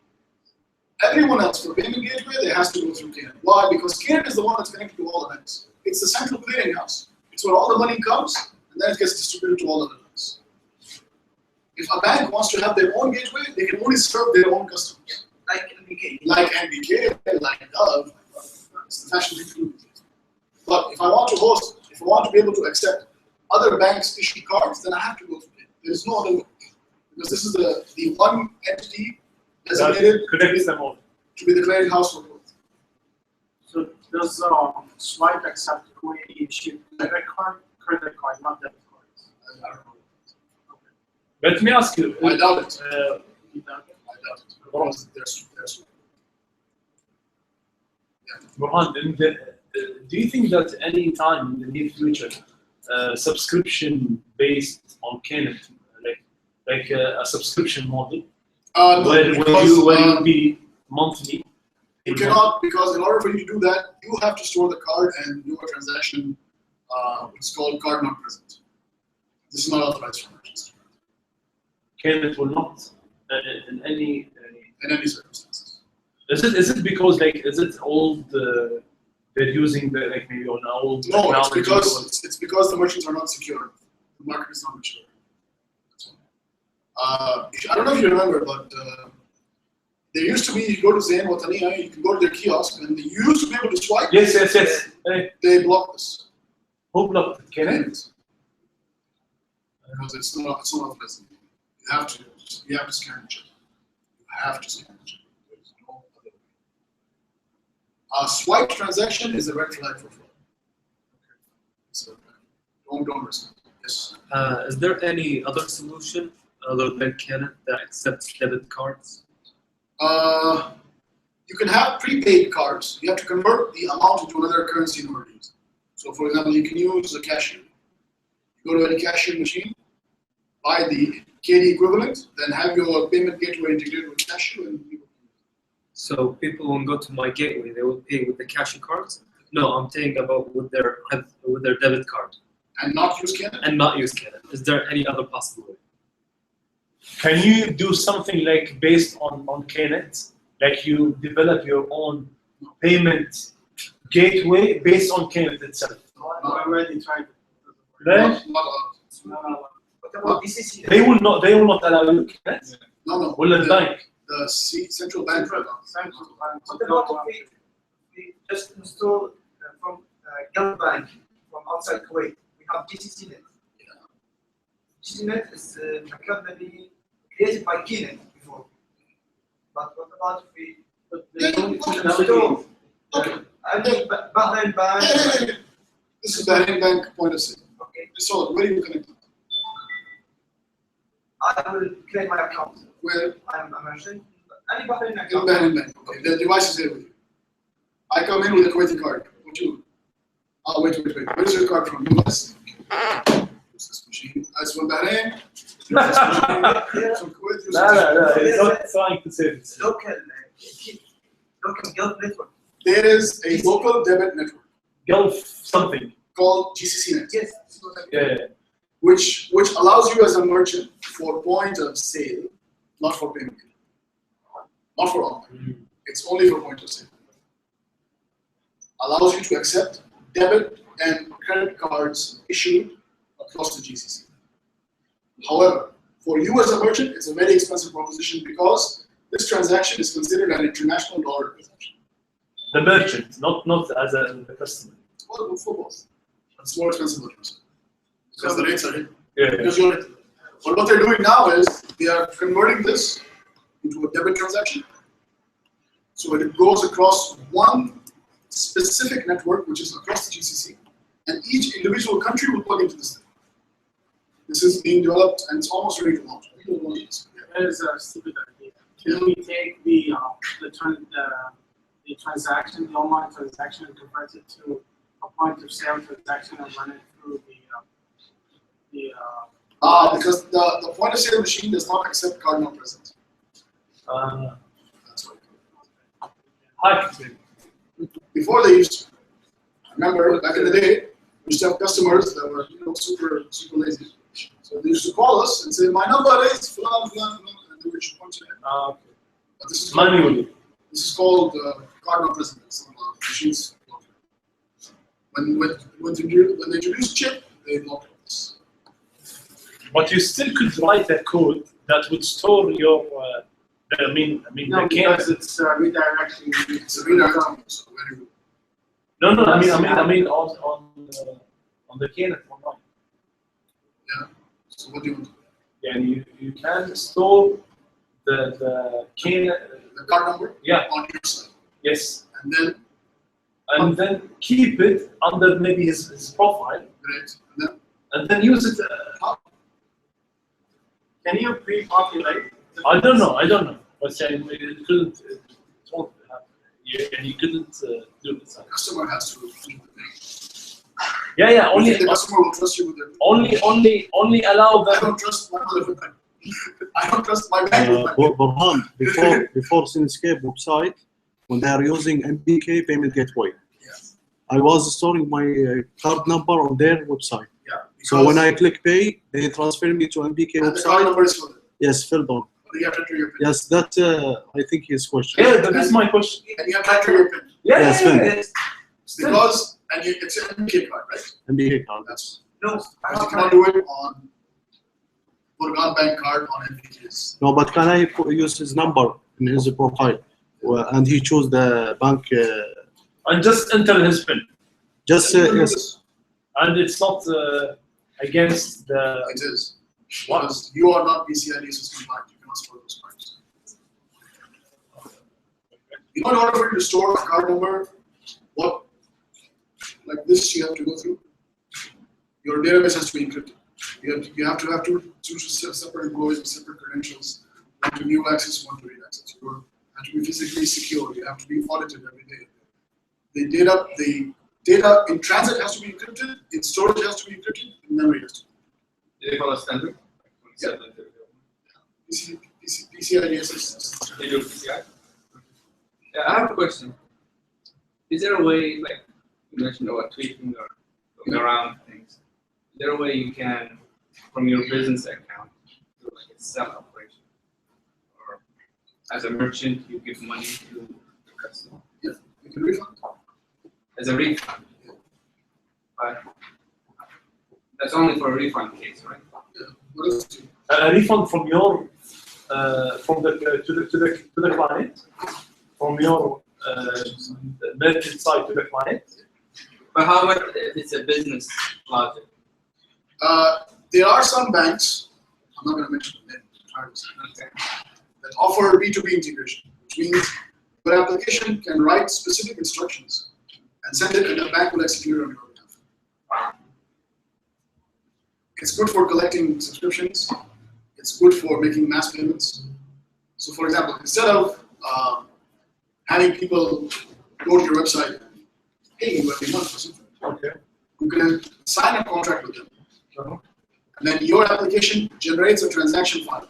Everyone else for payment gateway, they has to go through KNET. Why? Because KNET is the one that's connected to all the banks. It's the central clearing house. It's where all the money comes, and then it gets distributed to all the banks. If a bank wants to have their own gateway, they can only serve their own customers. Like NBK. Like NBK, like Gov. It's the fashion thing to do. But if I want to be able to accept other banks' issued cards, then I have to go through KNET. There is no other way. Because this is the one entity designated Connects them all. to be the clearing house for both. So does Swipe accept Kuwaiti issued credit card, not debit cards? I don't know. Let me ask you. I doubt it. You know? I doubt it. Because there's Burhan, do you think that any time in the near future, subscription based on KNET, like a subscription model, no, where you be monthly? you cannot, because in order for you to do that, you have to store the card and do a transaction, which is called card not present. This is not authorized for merchants. KNET will not in any. In any circumstances. Is it because is it old? They're using maybe on old. No, technology it's because the merchants are not secure. The market is not mature. I don't know if you remember, but there used to be, you go to Zain Wataniya, you can go to their kiosk, and you used to be able to swipe. Yes. Hey, They blocked this. who blocked KNET? Because it's not pleasant. You have to scan the check. You have to scan the check. There's no other way. A swipe transaction is a red flag for fraud. So don't risk it. Yes. Is there any other solution other than KNET that accepts debit cards? You can have prepaid cards. You have to convert the amount into another currency in order to use it. So, for example, you can use a cashier. You go to any cashier machine, buy the KD equivalent, then have your payment gateway integrated with cashier, and you. So people won't go to my gateway; they will pay with the cashier cards. No, I'm saying about with their debit card And not use KNET? and not use KNET. Is there any other possible way? Can you do something like based on KNET? Like you develop your own payment gateway based on KNET itself? I already tried it. Right? Not allowed. No. What about DCC? They will not allow you KNET? No. Will the bank? The central bank. Central bank. What about if we just install from Gulf Bank from outside Kuwait? We have GCC Net. GCC Net is a company created by KNET before. But what about if we install? Okay. I mean, Bahrain Bank. This is Bahrain Bank point of sale. Okay. So where do you connect? I will create my account. Where? I'm a merchant. Any Bahrain In account. Bahrain Bank. Okay. The device is there with you. I come in with a Kuwaiti card. What you? Oh, wait. Where's your card from? US? Use this machine. That's from Bahrain. Use this machine. From Kuwait. Use No. this It's not trying to say this. Local Gulf network. There is a local debit network Gulf something. called GCC Net, Yes. Yeah. which allows you as a merchant for point of sale, not for payment, not for online. It's only for point of sale. Allows you to accept debit and credit cards issued across the GCC. However, for you as a merchant, it's a very expensive proposition because this transaction is considered an international dollar transaction. The merchant, not as the customer. Well, for both. It's more expensive than yours. Because the rates are hidden. Yeah. Because you're, but what they're doing now is they are converting this into a debit transaction. So it goes across one specific network, which is across the GCC, and each individual country will plug into this thing. This is being developed and it's almost ready to launch. That is a stupid idea. Can we take the transaction, the online transaction, and convert it to a point of sale transaction and run it through because the point of sale machine does not accept card not present. That's why. Before they used to. I remember back in the day, we used to have customers that were super lazy. So they used to call us and say, my number is flan, and they would punch it in. Okay. But this is Manually. This is called card not present. Machines. When they introduce chip, they block this. But you still could write a code that would store your. no, the because it's redirecting. It's a redirecting. So very good. No, I mean on the Kenneth online. Yeah. So what do you want? Yeah, you can store the Kenneth. The card number. Yeah. On your side. Yes. And then. Then keep it under maybe his profile. Great. And then use it. Can you pre-populate? I don't know. But it couldn't. It won't happen. You couldn't do this. The customer has to. Yeah. Only the customer will trust you with their. Only allow them. I don't trust my mother bank. I don't trust my bank. Burhan, before Synescape website, when they are using MBK payment gateway, I was storing my card number on their website. Yeah. So when I click pay, they transfer me to MBK The card website. number is filled. Yes, filled on. You have to enter your PIN. Yes, that I think his question. Yeah, that is my question. And you have to enter your PIN. Yes, Because it's an MK card, right? MBK card. That's No, because you cannot do it on Burhan bank card on MPKs. No, but can I use his number in his profile, and he chose the bank? And just enter his PIN. Just yes. And it's not against the. It is. Because you are not BCID system bank. You cannot store those cards. In order for you to store a card number, like this you have to go through. Your database has to be encrypted. You have to have two separate employees with separate credentials. One to view access, one to read access. You have to be physically secure. You have to be audited every day. The data in transit has to be encrypted. In storage has to be encrypted. In memory has to be. Do they follow standard? Yeah. PCI DSS. They do PCI? Yeah, I have a question. Is there a way, like you mentioned about tweaking or going around things, is there a way you can, from your business account, do like a sell operation? Or as a merchant, you give money to the customer? Yeah, you can refund. As a refund? But that's only for a refund case, right? Yeah. What else do you? A refund from your from the to the client, from your merchant side to the client. But how about if it's a business logic? There are some banks, I'm not going to mention the name, Okay. that offer B2B integration, which means your application can write specific instructions and send it, and the bank will execute it on your behalf. It's good for collecting subscriptions. It's good for making mass payments. So, for example, instead of having people go to your website and pay you every month for something, you can sign a contract with them. And then your application generates a transaction file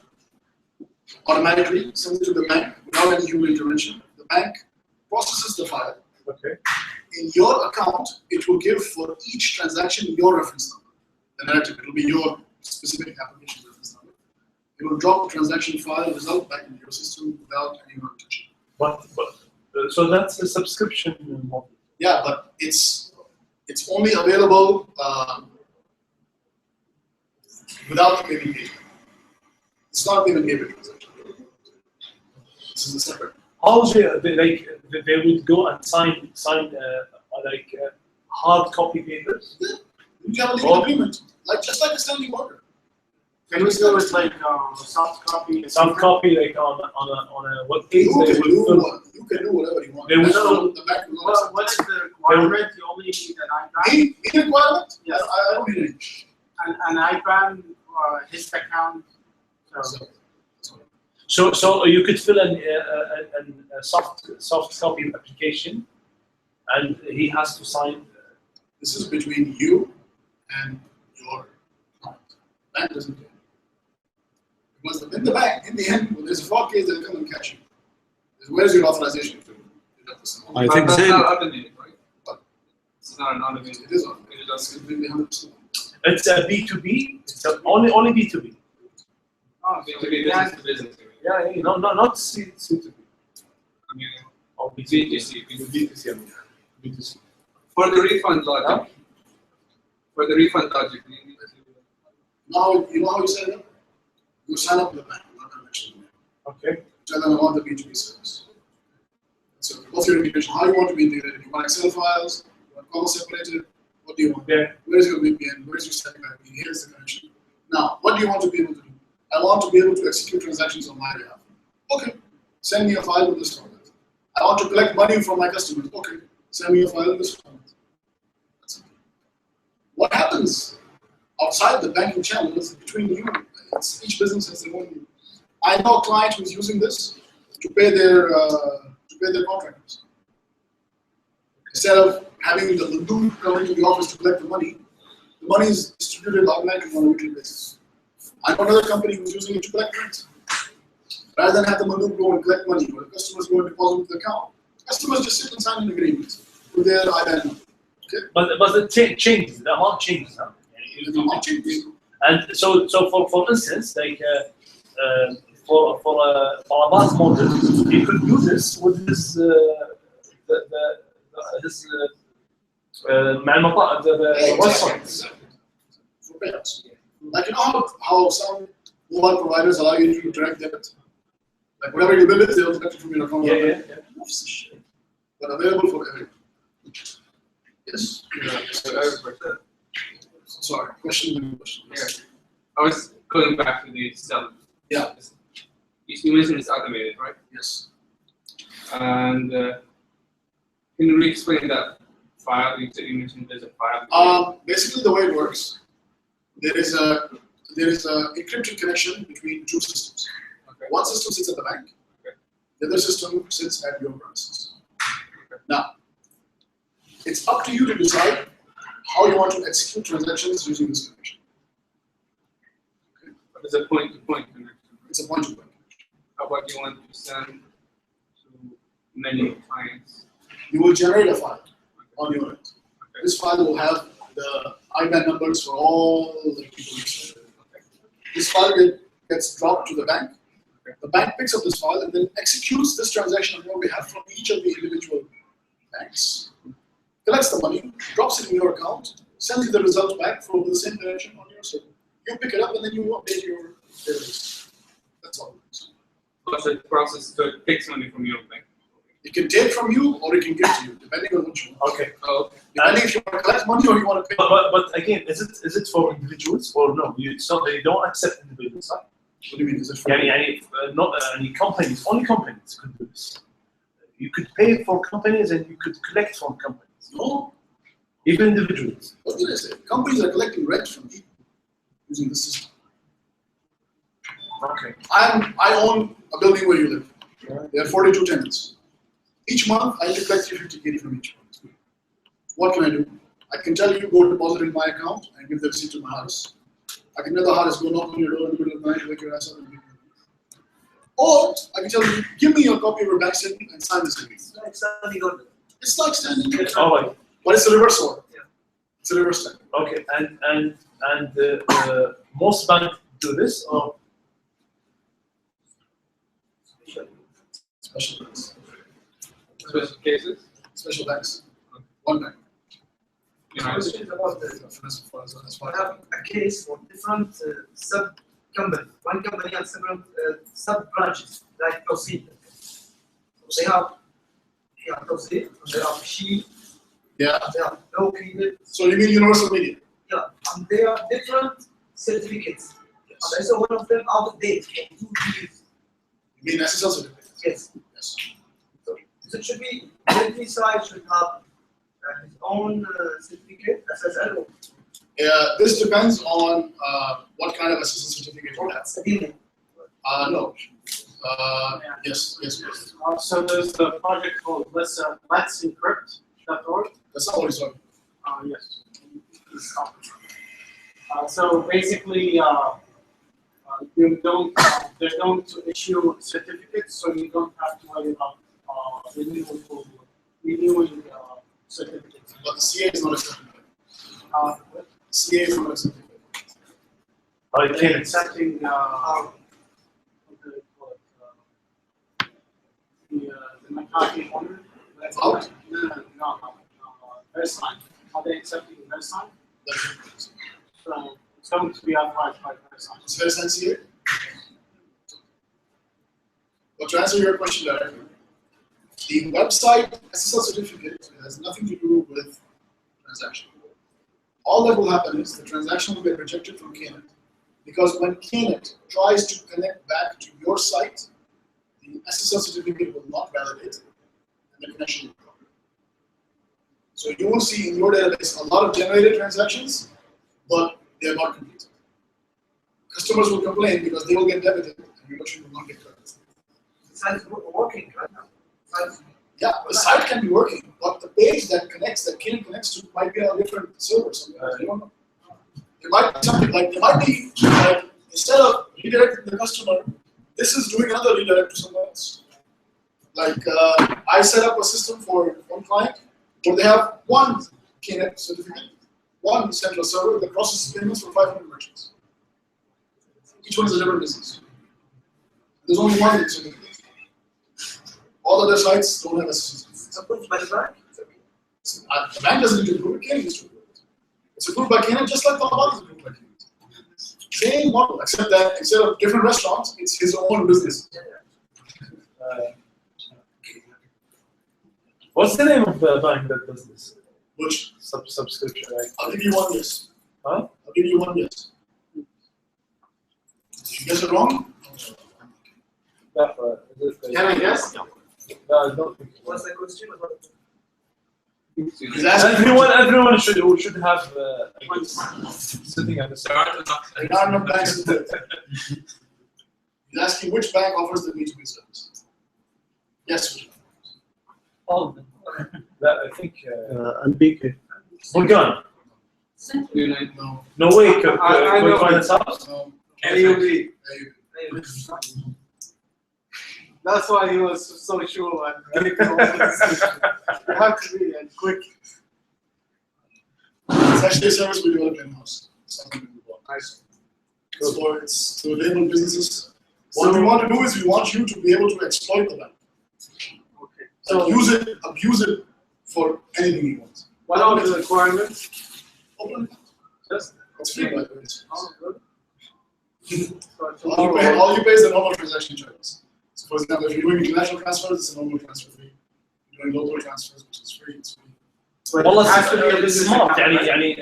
automatically, sends it to the bank without any human intervention. The bank processes the file. In your account, it will give for each transaction your reference number. The narrative, it will be your specific application reference number. It will drop the transaction file result back into your system without anyone touching. But so that's a subscription model. Yeah, but it's only available without the payment gateway. It's not a payment gateway transaction. This is a separate. how they would go and sign hard copy papers? You have a legal agreement, just like a standing order. Can we do it like soft copy? Soft copy like on a web page. You can do whatever you want. They will That's know. what the bank will accept. What is the requirement? You only need an IBAN? Need requirement? Yes. I don't need any. An IBAN, his account. So you could fill a soft copy application, and he has to sign. This is between you and your client. Bank doesn't care. Because in the bank, in the end, when there's a fraud case, they'll come and catch you. Where's your authorization to deduct this amount? I think that's same. not automated, right? What? It's not an automated. It is on. It does. It's completely 100%. It's a B2B. It's only B2B. Oh, To be business to business. Yeah, not C2B. I mean, Or B2C. B2C. For the refund logic. For the refund logic, you need to. You know how you set it up? You sign up with the bank, not connection. Okay. Tell them about the B2B service. So what's your integration? How you want to be integrated? You want Excel files? You want comma separated? What do you want? Yeah. Where's your VPN? Where's your setback? Here's the connection. Now, what do you want to be able to do? I want to be able to execute transactions on my behalf. Okay. Send me a file with this format. I want to collect money from my customers. Okay. Send me a file with this format. That's it. What happens outside the banking channel is between you. Each business has their own. I know a client who's using this to pay their contractors. Instead of having the dude come into the office to collect the money is distributed automatically on a weekly basis. I know another company who's using it to collect rent. Rather than have the Mandu go and collect money, or the customers go and deposit into the account, customers just sit and sign an agreement with their IBAN number. Okay? But it changes. The amount changes. Huh? The amount changes. And so for instance, like for a bus model, you could do this with this websites. For payouts. Like, you know how some mobile providers allow you to do direct debit? Like, whatever you bill it, they'll deduct it from your account. Yeah. But available for everyone. Yes? Sorry, question. Yeah. I was going back to the stuff. Yeah. You mentioned it's automated, right? Yes. And can you re-explain that file? You mentioned there's a file. Basically, the way it works, there is a encrypted connection between two systems. Okay. One system sits at the bank. Okay. The other system sits at your premises. Okay. Now, it's up to you to decide how you want to execute transactions using this connection. Okay. But it's a point-to-point connection. It's a point-to-point connection. How about you want to send to many clients? You will generate a file on your end. Okay. This file will have the IBAN numbers for all the people. Okay. This file gets dropped to the bank. Okay. The bank picks up this file and then executes this transaction on your behalf from each of the individual banks. Collects the money, drops it in your account, sends you the result back from the same direction on your server. You pick it up and then you update your database. That's all it is. So the process to take money from your bank. It can take from you or it can give to you, depending on what you want. Okay. Oh, Depending if you want to collect money or you want to pay. But again, is it for individuals or no? They don't accept individuals. Right? What do you mean? Is it for Not any companies. Only companies could do this. You could pay for companies and you could collect from companies. No. Even individuals. What did I say? Companies are collecting rent from people using the system. Okay. I own a building where you live. There are 42 tenants. Each month, I have to collect 350 KD from each one. What can I do? I can tell you, go deposit in my account and give the receipt to my house. I can tell the house, go knock on your door in the middle of the night, wake your ass up and give you. Or I can tell you, give me your copy of your bank statement and sign this agreement. It's like standing here. Oh, right. But it's a reverse order. Yeah. It's a reverse standing. Okay. And most banks do this or Special banks. special cases? Special banks. One bank. Questions about this. I have a case for different sub-companies. One company has several sub-branches, like proceed. They have Tawzif, they have sheep, Yeah. they have no credit. So you mean universal media? Yeah, and they have different certificates. And I saw one of them out of date from 2 years. You mean SSL certificate? Yes. Yes. So it should be, every site should have his own certificate, SSL. This depends on what kind of SSL certificate you have. Adina. No. Yes. So there's the project called Let's Encrypt.org. That's not what he's talking Yes. So basically, you don't, they're going to issue certificates, so you don't have to worry about renewing certificates. But the CA is not accepting that. CA is not accepting that. I They're can't. accepting, what do they call it? The McCarthy order? Out? No. VeriSign. Are they accepting VeriSign? So it's going to be authorized by VeriSign. It's very sincere. But to answer your question directly, the website SSL certificate has nothing to do with transaction. All that will happen is the transaction will get rejected from KNet, because when KNet tries to connect back to your site, the SSL certificate will not validate and the connection will drop. So you will see in your database a lot of generated transactions, but they are not completed. Customers will complain because they will get debited and your machine will not get credited. The site is working right now. Yeah, the site can be working, but the page that connects, that KNet connects to, might be on a different server somewhere. You don't know. There might be something like, instead of redirecting the customer, this is doing another redirect to someone else. Like, I set up a system for one client where they have one KNet certificate, one central server that processes payments for 500 merchants. Each one is a different business. There's only one certificate. All other sites don't have a system. It's approved by the bank. The bank doesn't need to approve it, KNet needs to approve it. It's approved by KNet just like Talabot is approved by KNet. Same model, except that instead of different restaurants, it's his own business. What's the name of the bank that does this? Which, Subscription, right? I'll give you one guess. Huh? I'll give you one guess. If you guess it wrong, Yeah, Can I guess? No, I don't think so. What's the question? he's asking Everyone should have sitting at the start. there are enough banks to do it. He's asking which bank offers the B2B service. Yes, which bank? All of them. That, I think. MBK. Burhan. No. No way. I know. Finance House. No. AUB. AUB. That's why he was so sure and you have to be quick. It's actually a service we developed in-house. Something we bought. Nice. It's to enable businesses. What we want to do is we want you to be able to exploit the bank. Okay. So use it, abuse it for anything you want. What are the requirements? Open it. Just It's free, by the way. Oh, good. All you pay is the normal transaction charges. So, for example, if you're doing international transfers, it's a normal transfer fee. If you're doing local transfers, which is free, it's free. But والله it has to be a business smart account, يعني right? يعني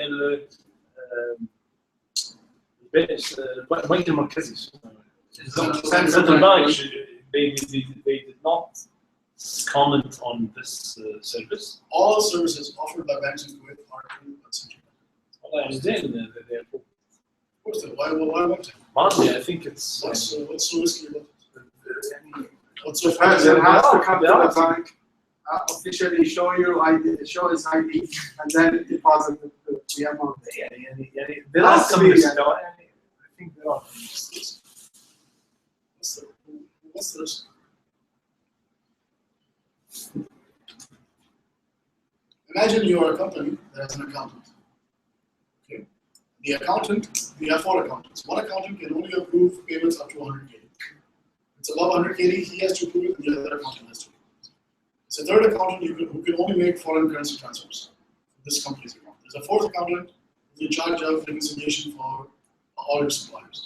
البنك المركزي central bank they did not comment on this service. All services offered by banks in Kuwait are approved by central bank. والله يعني زين they approve. Of course, why won't they? Honestly, I think it's What's so risky about it? What's so It fancy? has to come to Yeah. the bank, officially show your ID, show his ID, and then deposit the amount. يعني there are some risks. يعني I think there are. What's the risk? Imagine you are a company that has an accountant. Okay. The accountant, we have 4 accountants. One accountant can only approve payments up to 100 KD. It's above 100 KD, he has to approve it, and the other accountant has to approve it. There's a third accountant who can only make foreign currency transfers. This company's account. There's a fourth accountant who's in charge of reconciliation for all your suppliers.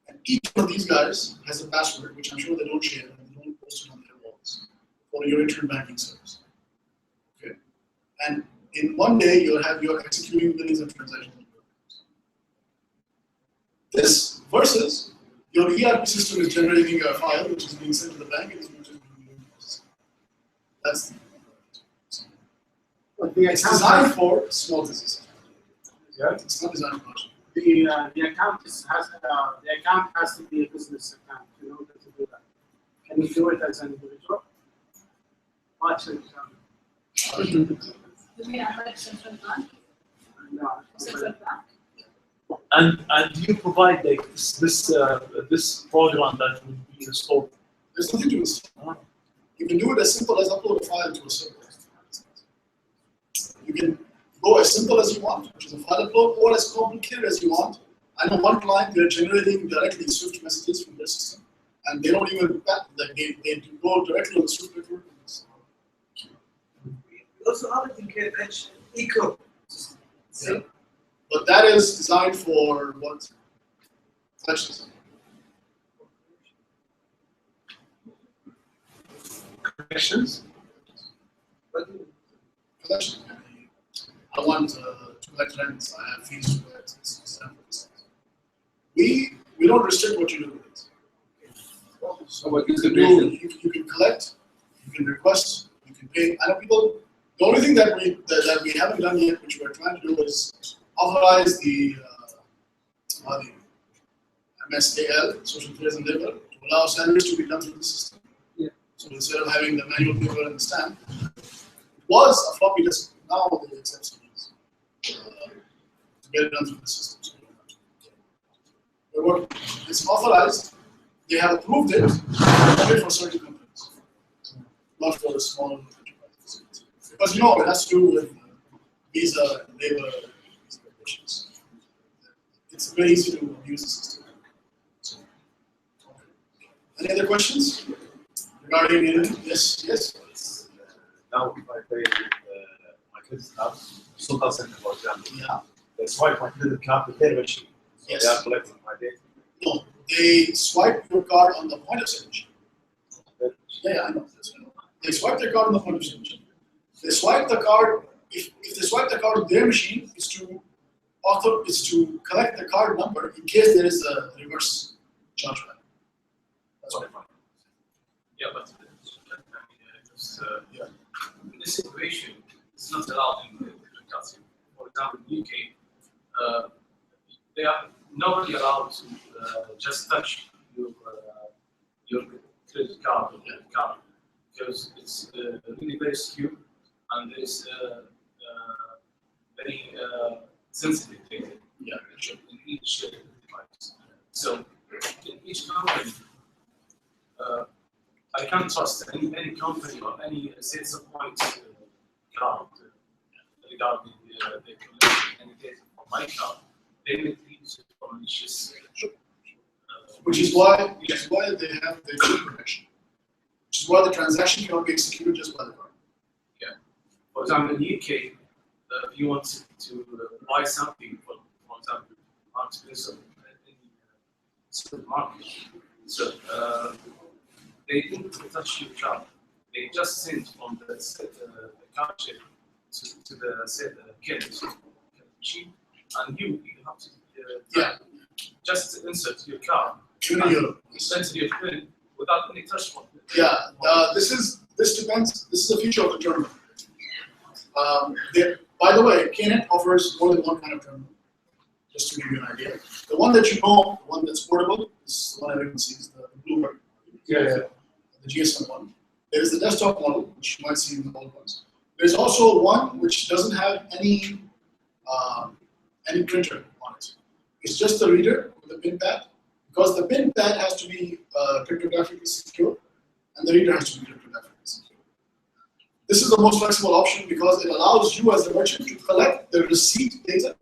And each one of these guys has a password, which I'm sure they don't share and they don't post it on their walls. for your internet banking service. Okay, and in one day you're executing millions of transactions. This versus your ERP system is generating a file which is being sent to the bank and is being processed. That's But the it's account, designed for small businesses. Yeah. It's not designed for large. the account has to be a business account in order to do that. Can you do it as an individual? Actually, You mean like central bank? no. Central bank? And you provide like this program that will be installed. There's nothing to install. You can do it as simple as upload a file to a server. You can go as simple as you want, which is a file upload, or as complicated as you want. I know one client, they're generating directly Swift messages from their system, and they don't even they go directly on the Swift network. We also have it in KFH eco. Yeah. But that is designed for what? Connections. Connections. Collection. I want to collect rents. I have fees to collect. We don't restrict what you do with it. So what You is can the do. reason? You can collect. You can request. You can pay. I know people. The only thing that we haven't done yet, which we're trying to do, is authorize the MSAL, Social Affairs and Labor, to allow salaries to be done through the system. Yeah. So instead of having the manual paper and the stamp, it was a floppy disk. Now they accept CDs to get it done through the system. So we're working. It's authorized. They have approved it only for certain companies, not for the small enterprises. Because it has to do with visa and labor regulations. It's very easy to use the system. So, any other questions regarding anything? Yes. Now, if I pay my credit card, Sultan Center, for example, Yeah. they swipe my credit card with their machine. So Yes. they are collecting my data. No, they swipe your card on the point of sale machine. Yeah, I know. They swipe their card on the point of sale machine. They swipe the card. If they swipe the card on their machine, is to collect the card number in case there is a reverse chargeback. That's what I find. Yeah, but in this situation, it's not allowed in the country. For example, in the UK, they are nobody allowed to just touch your credit card or debit card because it's really very secure and it's very sensitive data in each device. So in each company, I can't trust any company or any sales point card regarding the collection any data from my card. They will use it for malicious. Which is why they have the data protection. Which is why the transaction cannot be executed just by the card. Yeah. For example, in the UK, if you want to buy something, for example, Marks Spencer in the supermarket, so they didn't touch your card. They just sent from the card chip to the kit machine, and you have to just insert your card. Enter your PIN without any touch point. Yeah, this depends. This is a feature of the terminal. By the way, KNet offers more than one kind of terminal. Just to give you an idea, the one that you know, the one that's portable, is the one everyone sees, the Bluebird. The GSM one. There is the desktop model, which you might see in the old ones. There's also one which doesn't have any printer on it. It's just the reader with the pin pad, because the pin pad has to be cryptographically secure, and the reader has to be cryptographically secure. This is the most flexible option because it allows you as a merchant to collect the receipt data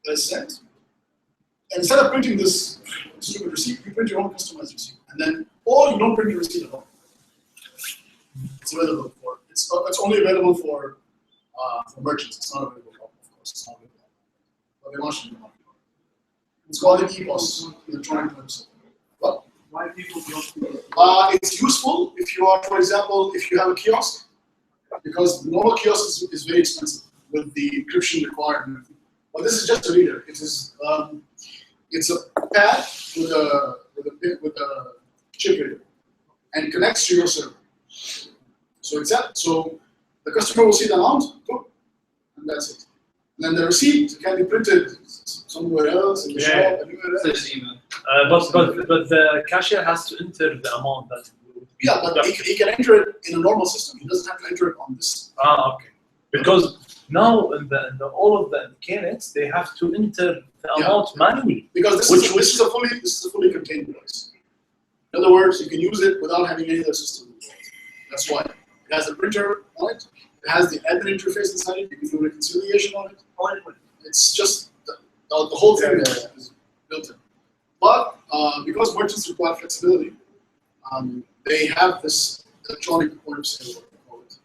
that is sent. And instead of printing this stupid receipt, you print your own customized receipt, and then, or you don't print your receipt at all. It's available for. It's only available for merchants. It's not available for, of course. It's not available. But they launched it in the market. It's called an EPOS, electronic website. What? Why people don't do it? It's useful if you are, for example, if you have a kiosk, because the normal kiosk is very expensive with the encryption required and everything. But this is just a reader. It is it's a pad with a chip reader and connects to your server. So so the customer will see the amount, boom, and that's it. And then the receipt can be printed somewhere else in the shop, anywhere else. Says email. But the cashier has to enter the amount that. Yeah, but he can enter it in a normal system. He doesn't have to enter it on this. Okay. Because now in all of the candidates, they have to enter the amount manually. Because this is a fully contained device. In other words, you can use it without having any other system involved. That's why it has a printer on it. It has the admin interface inside it. You can do reconciliation on it. It's just the whole thing is built in. But because merchants require flexibility, they have this electronic point of sale, what they call it.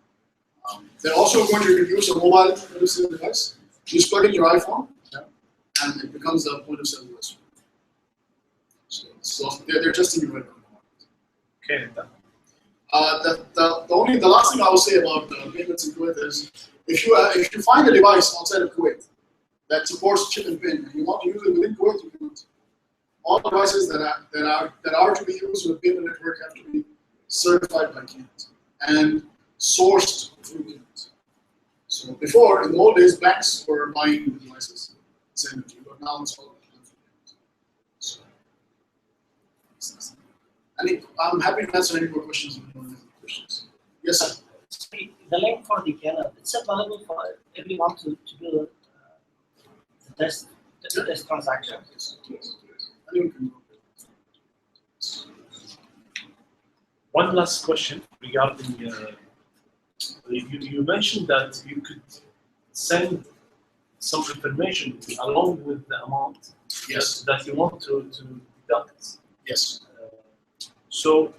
They're also going to introduce a mobile point of sale device. You just plug in your iPhone, and it becomes a point of sale device. So they're testing it right now. Okay. The last thing I will say about payments in Kuwait is if you find a device outside of Kuwait that supports chip and pin and you want to use it within Kuwait, you can do it. All devices that are to be used with payment network have to be certified by Khalid and sourced through Khalid. So before, in the old days, banks were buying the devices, same as you, but now it's all. So, I'm happy to answer any more questions if you have any questions. Yes, sir. The link for the Khalid, it's available for everyone to do the test transaction. Yes. Anyone can do it. One last question regarding you mentioned that you could send some information along with the amount that you want to deduct. Yes. So,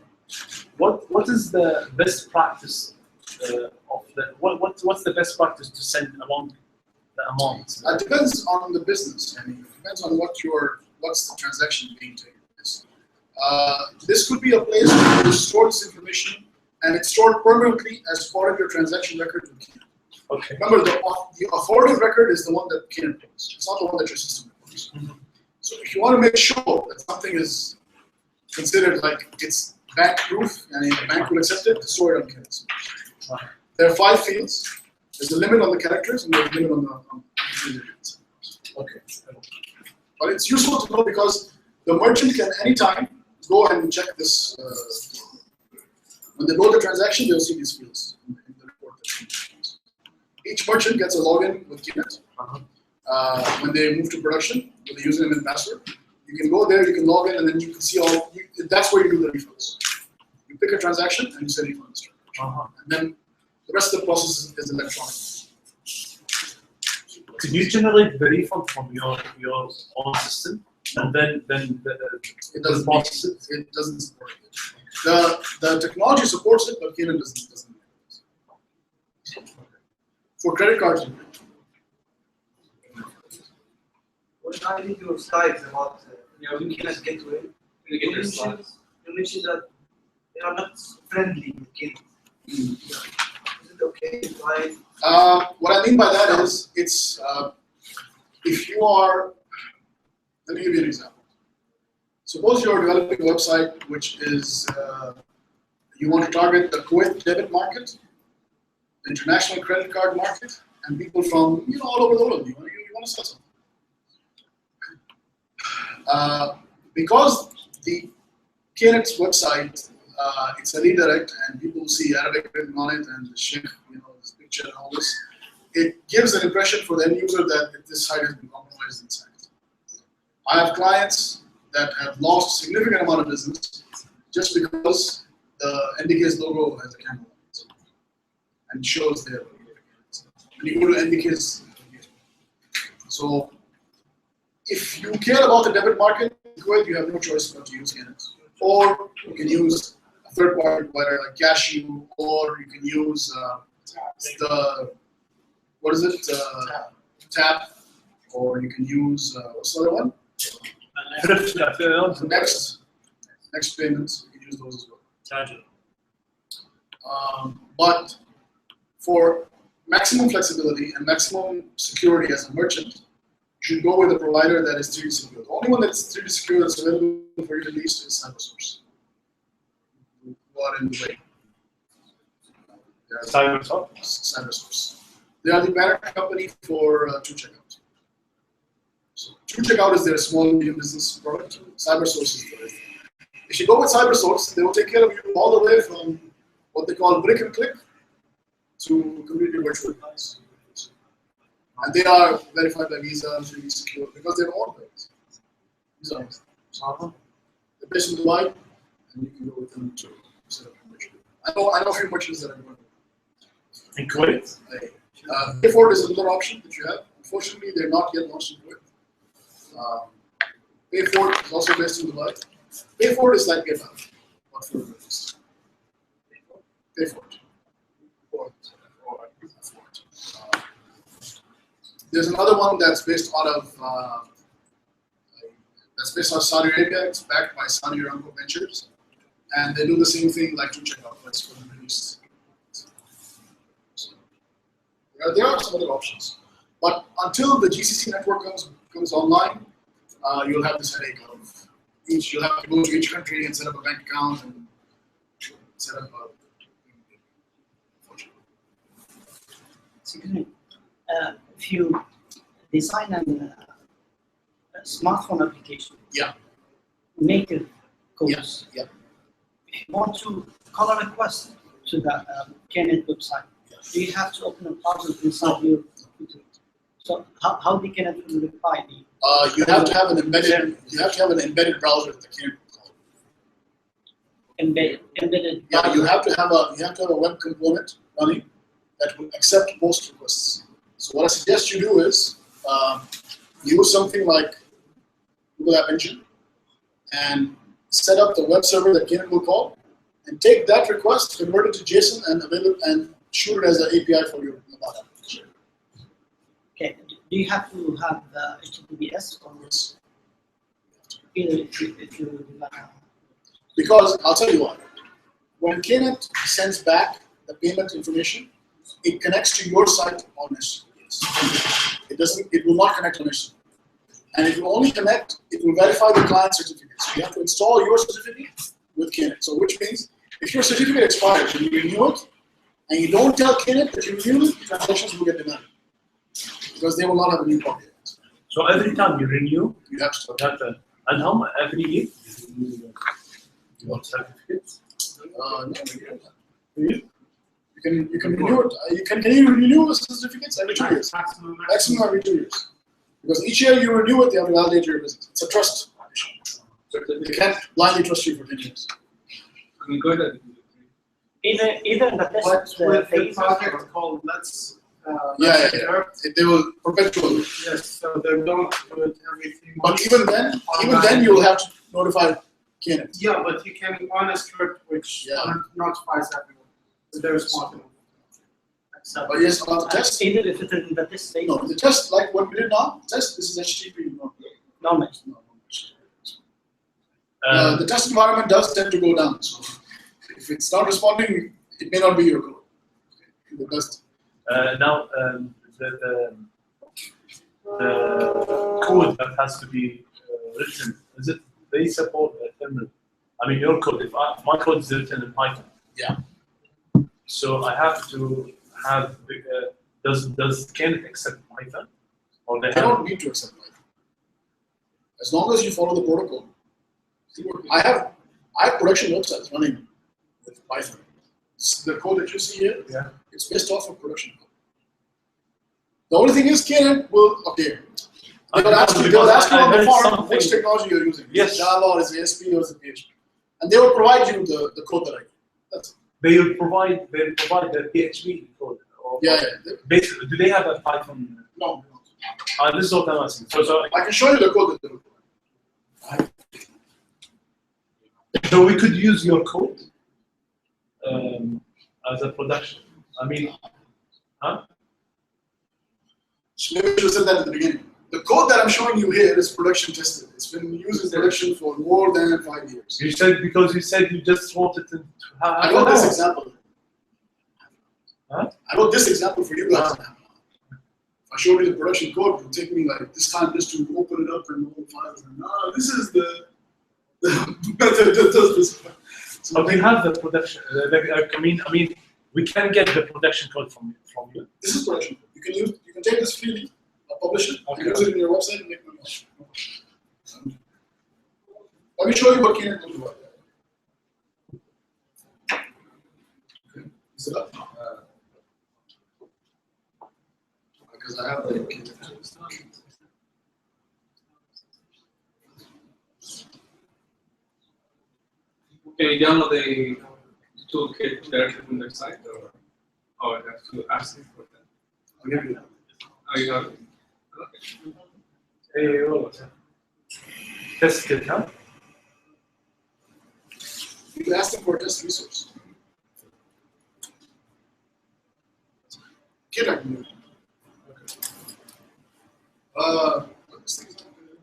what is the best practice of the what's the best practice to send along the amount? It depends on the business. I mean, it depends on what's the transaction being taken. This could be a place where you store this information and it's stored permanently as part of your transaction record with Khalid. Okay. Remember, the authoritative record is the one that Khalid holds. It's not the one that your system holds. So if you want to make sure that something is considered like it's bank proof and the bank will accept it, store it on Khalid. There are 5 fields. There's a limit on the characters and there's a limit on the digits. Okay. But it's useful to know because the merchant can anytime go and check this. When they load the transaction, they'll see these fields in the report. Each merchant gets a login with Khalid. When they move to production with the username and password, you can go there, you can log in, and then you can see all. That's where you do the refunds. You pick a transaction and you say refund this transaction. And then the rest of the process is electronic. Could you generate the refund from your own system, and then it doesn't process it? It doesn't support it. The technology supports it, but Khalid doesn't. For credit cards. When I read your slides about Khalid Gateway, you mentioned that they are not friendly with Khalid. Is it okay? What I mean by that is, it's if you are. Let me give you an example. Suppose you're developing a website which is you want to target the Kuwait debit market, the international credit card market, and people from all over the world. You want to sell something. Because the Khalid's website, it's a redirect, and people see Arabic written on it, and the Sheikh, his picture and all this. It gives an impression for the end user that this site has been compromised inside. I have clients that have lost a significant amount of business just because the NDK's logo has a camera on it and shows their. When you go to NDK's, so if you care about the debit market in Kuwait, you have no choice but to use Khalid. Or you can use a third-party provider like Cashew, or you can use Tap, or you can use what's the other one? Next. next payments, you can use those as well. Charger. But for maximum flexibility and maximum security as a merchant, you should go with a provider that is 3D secure. The only one that's 3D secure that's available for you to lease is CyberSource. Go out in the way. CyberSource. They are the parent company for TrueCheckout. So TrueCheckout is their small medium business product. CyberSource is the If you go with CyberSource, they will take care of you all the way from what they call brick and click to completely virtual accounts. And they are verified by Visa, 3D secure, because they're all banks. Visa. They're based in Dubai, and you can go with them to set up a merchant. I know a few merchants that are going. In Kuwait? Payford is another option that you have. Unfortunately, they're not yet launched in Kuwait. Payford is also based in Dubai. Payford is like PayPal, not for business. Payford. There's another one that's based out of Saudi Arabia. It's backed by Saudi Aramco Ventures, and they do the same thing like TrueCheckout, but it's for the Middle East. So, there are some other options, but until the GCC network comes online, you'll have this headache of you'll have to go to each country and set up a bank account and set up a. Excuse me. If you design a smartphone application, native codes, if you want to call a request to the KNet website, do you have to open a browser inside your computer? So how the KNet will reply? You have to have an embedded. You have to have an embedded browser at the KNet. Embedded. Yeah, you have to have a web component running that will accept most requests. So what I suggest you do is use something like Google App Engine and set up the web server that KNet will call, and take that request, convert it to JSON, and shoot it as an API for your mobile application. Okay. Do you have to have HTTPS or yes? If you because I'll tell you what. When KNet sends back the payment information, it connects to your site on HTTPS. It will not connect on HTTPS. And if you only connect, it will verify the client certificate. So you have to install your certificate with KNet. So which means if your certificate expires and you renew it, and you don't tell KNet that you renewed it, transactions will get denied. Because they will not have a new copy. So every time you renew, you have to. And how much every year you renew your certificates? No, you can renew it. Can you renew certificates every 2 years? Maximum every 2 years. Because each year you renew it, they have to validate your business. It's a trust issue. So they can't blindly trust you for 10 years. I mean, go ahead. Either in the test with the phase project called Let's. They will perpetually. Yes, so they don't do it every 3 But months. even then, you will have to notify KNet. Yeah, but you can run a script which notifies everyone. So they're responsible. But yes, about the test. Either if it is in the test phase. No, the test, like what we did now, test, this is HTTP. No match. The test environment does tend to go down. So if it's not responding, it may not be your code. The best. Now, the code that has to be written, is it they support terminal? I mean, your code. If my code is written in Python, so I have to have. Does KNet accept Python, or they don't need to accept Python as long as you follow the protocol. I have production websites running with Python. The code that you see here, it's based off of production code. The only thing is KNet will update. They will ask you on the form which technology you're using. Yes. Java or is it ASP or is it PHP? And they will provide you the code that I give. That's it. They will provide the PHP code. Or basically, do they have a Python? No. This is what I'm asking. So I can show you the code that they will provide. So we could use your code as a production. I mean, So maybe we should have said that at the beginning. The code that I'm showing you here is production tested. It's been used in production for more than 5 years. You said because you said you just wanted to have. I wrote this example. Huh? I wrote this example for you guys. If I showed you the production code, it would take me like this time just to open it up and all the files. And this is the method that does this. So But we have the production. I mean, we can get the production code from you. this is production. You can take this freely, publish it, and use it in your website and make money. Let me show you what Kenneth will do. Okay, is it up? Because I have the Can you download the toolkit directly from their site, or I have to ask you for that? I'll give you that. Oh, you have it? Okay. Hey, test it, huh? You can ask them for a test resource. Get up. This thing's not good.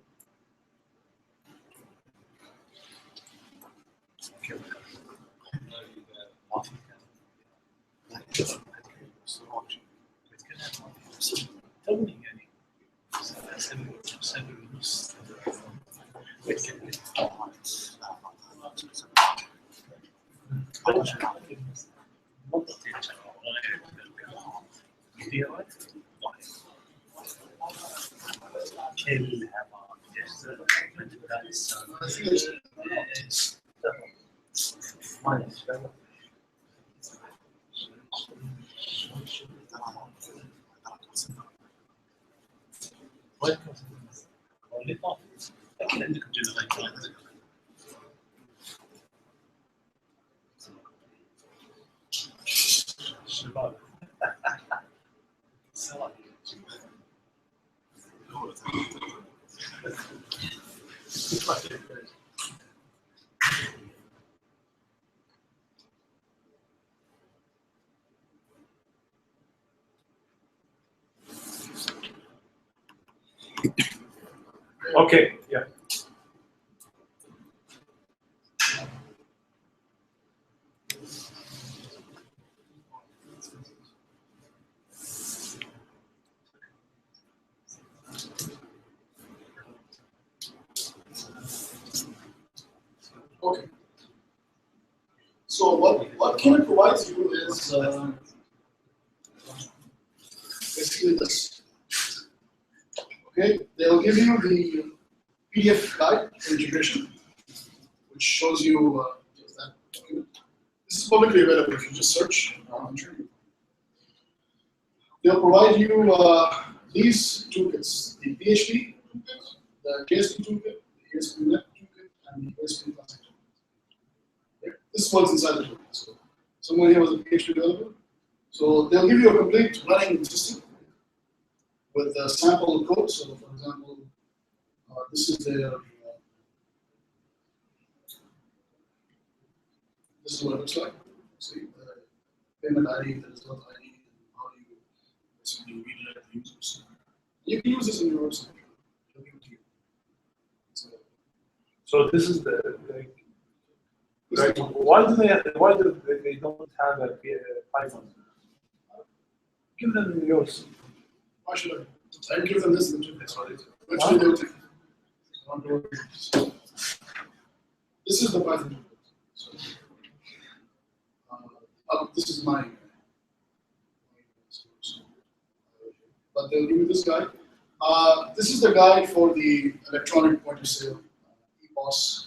Okay, yeah. Okay. So what Kenneth provides you is basically this. Okay, they'll give you the PDF guide for integration, which shows you that document. This is publicly available if you just search. They'll provide you these toolkits: the PHP toolkit, the JSP toolkit, the ASP.NET toolkit, and the ASP Classic toolkit. Okay. This works inside the toolkit. So someone here was a PHP developer. So they'll give you a complete running system with a sample code. So, for example, this is their this is what it looks like. See the payment ID, the result ID, and how you basically redirect the users. You can use this in your website. It'll give it to you. So this is the right. Why do they don't have a Python? Give them yours. Why should I? I give them this in the toolkit. Sorry. Eventually they'll take it. This is the Python toolkit. So, this is my but they'll give you this guide. This is the guide for the electronic point of sale, EPOS.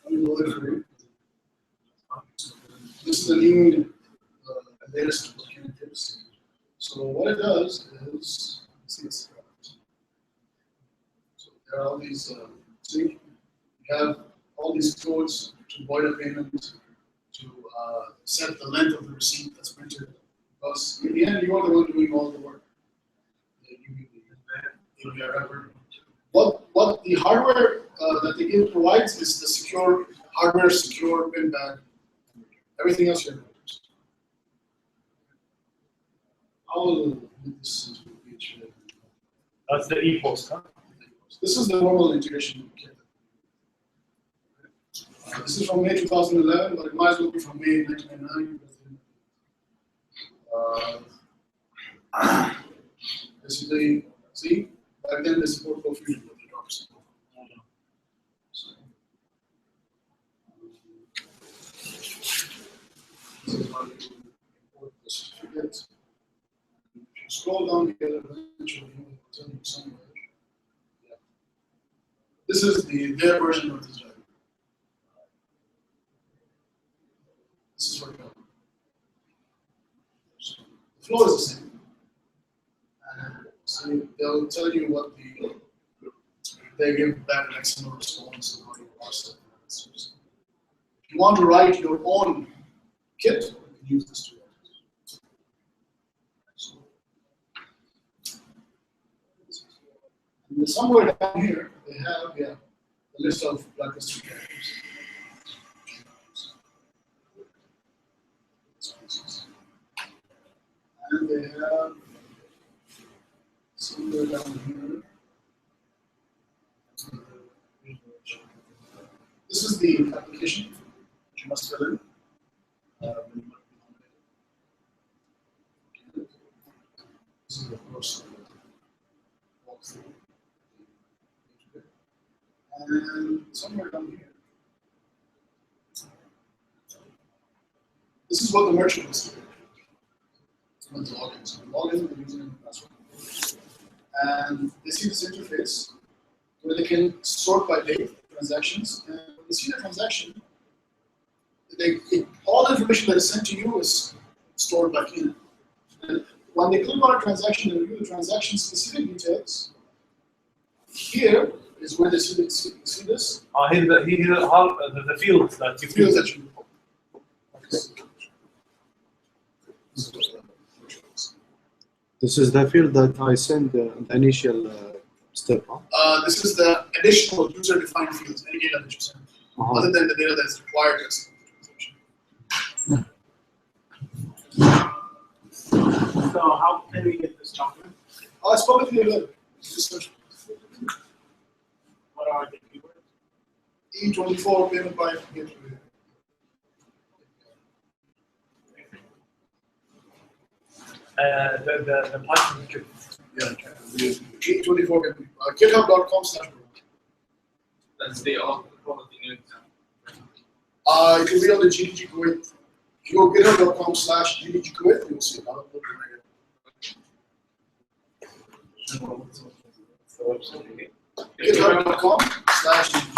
Let me go there for you. This is the new latest tips. So what it does is, so there are all these. See, you have all these codes to void a payment, to set the length of the receipt that's printed. Because in the end, you are the one doing all the work. What the hardware that the game provides is the secure hardware, secure pin pad. Everything else you're doing. I'll make this into a page. That's the e-post, huh? This is the normal integration kit. This is from May 2011, but it might as well be from May 1999. Basically, see, back then they support Fusion, but they don't support. This is how you import the certificates. If you scroll down here, eventually it will tell you somewhere. Yeah. This is their version of this drive. This is what you have. The flow is the same. So they'll tell you what they give back an XML response and how you parse it. If you want to write your own kit, you can use this tool. And somewhere down here, they have a list of blacklisted characters. And they have somewhere down here. This is the application that you must fill in. This is the first walkthrough. And somewhere down here. This is what the merchant is doing. It's going to log in. So log in with the username and password. And they see this interface where they can sort by date transactions. And when they see the transaction, all the information that is sent to you is stored back in. And when they click on a transaction and review the transaction specific details, here is where they see this. Here the fields that you Fields that you This is the field that I send the initial step. Huh? This is the additional user-defined fields, any data that you send, other than the data that's required to execute the transaction. So how can we get this document? It's publicly available. Just search What are the keywords? E24 payment by gateway. The Python kit. Yeah, E24 payment. GitHub.com/. That's the probably new example. It will be on the GDG Kuwait. If you go github.com/GDG Kuwait, you will see it. I'll upload it right here. GitHub.com/GDG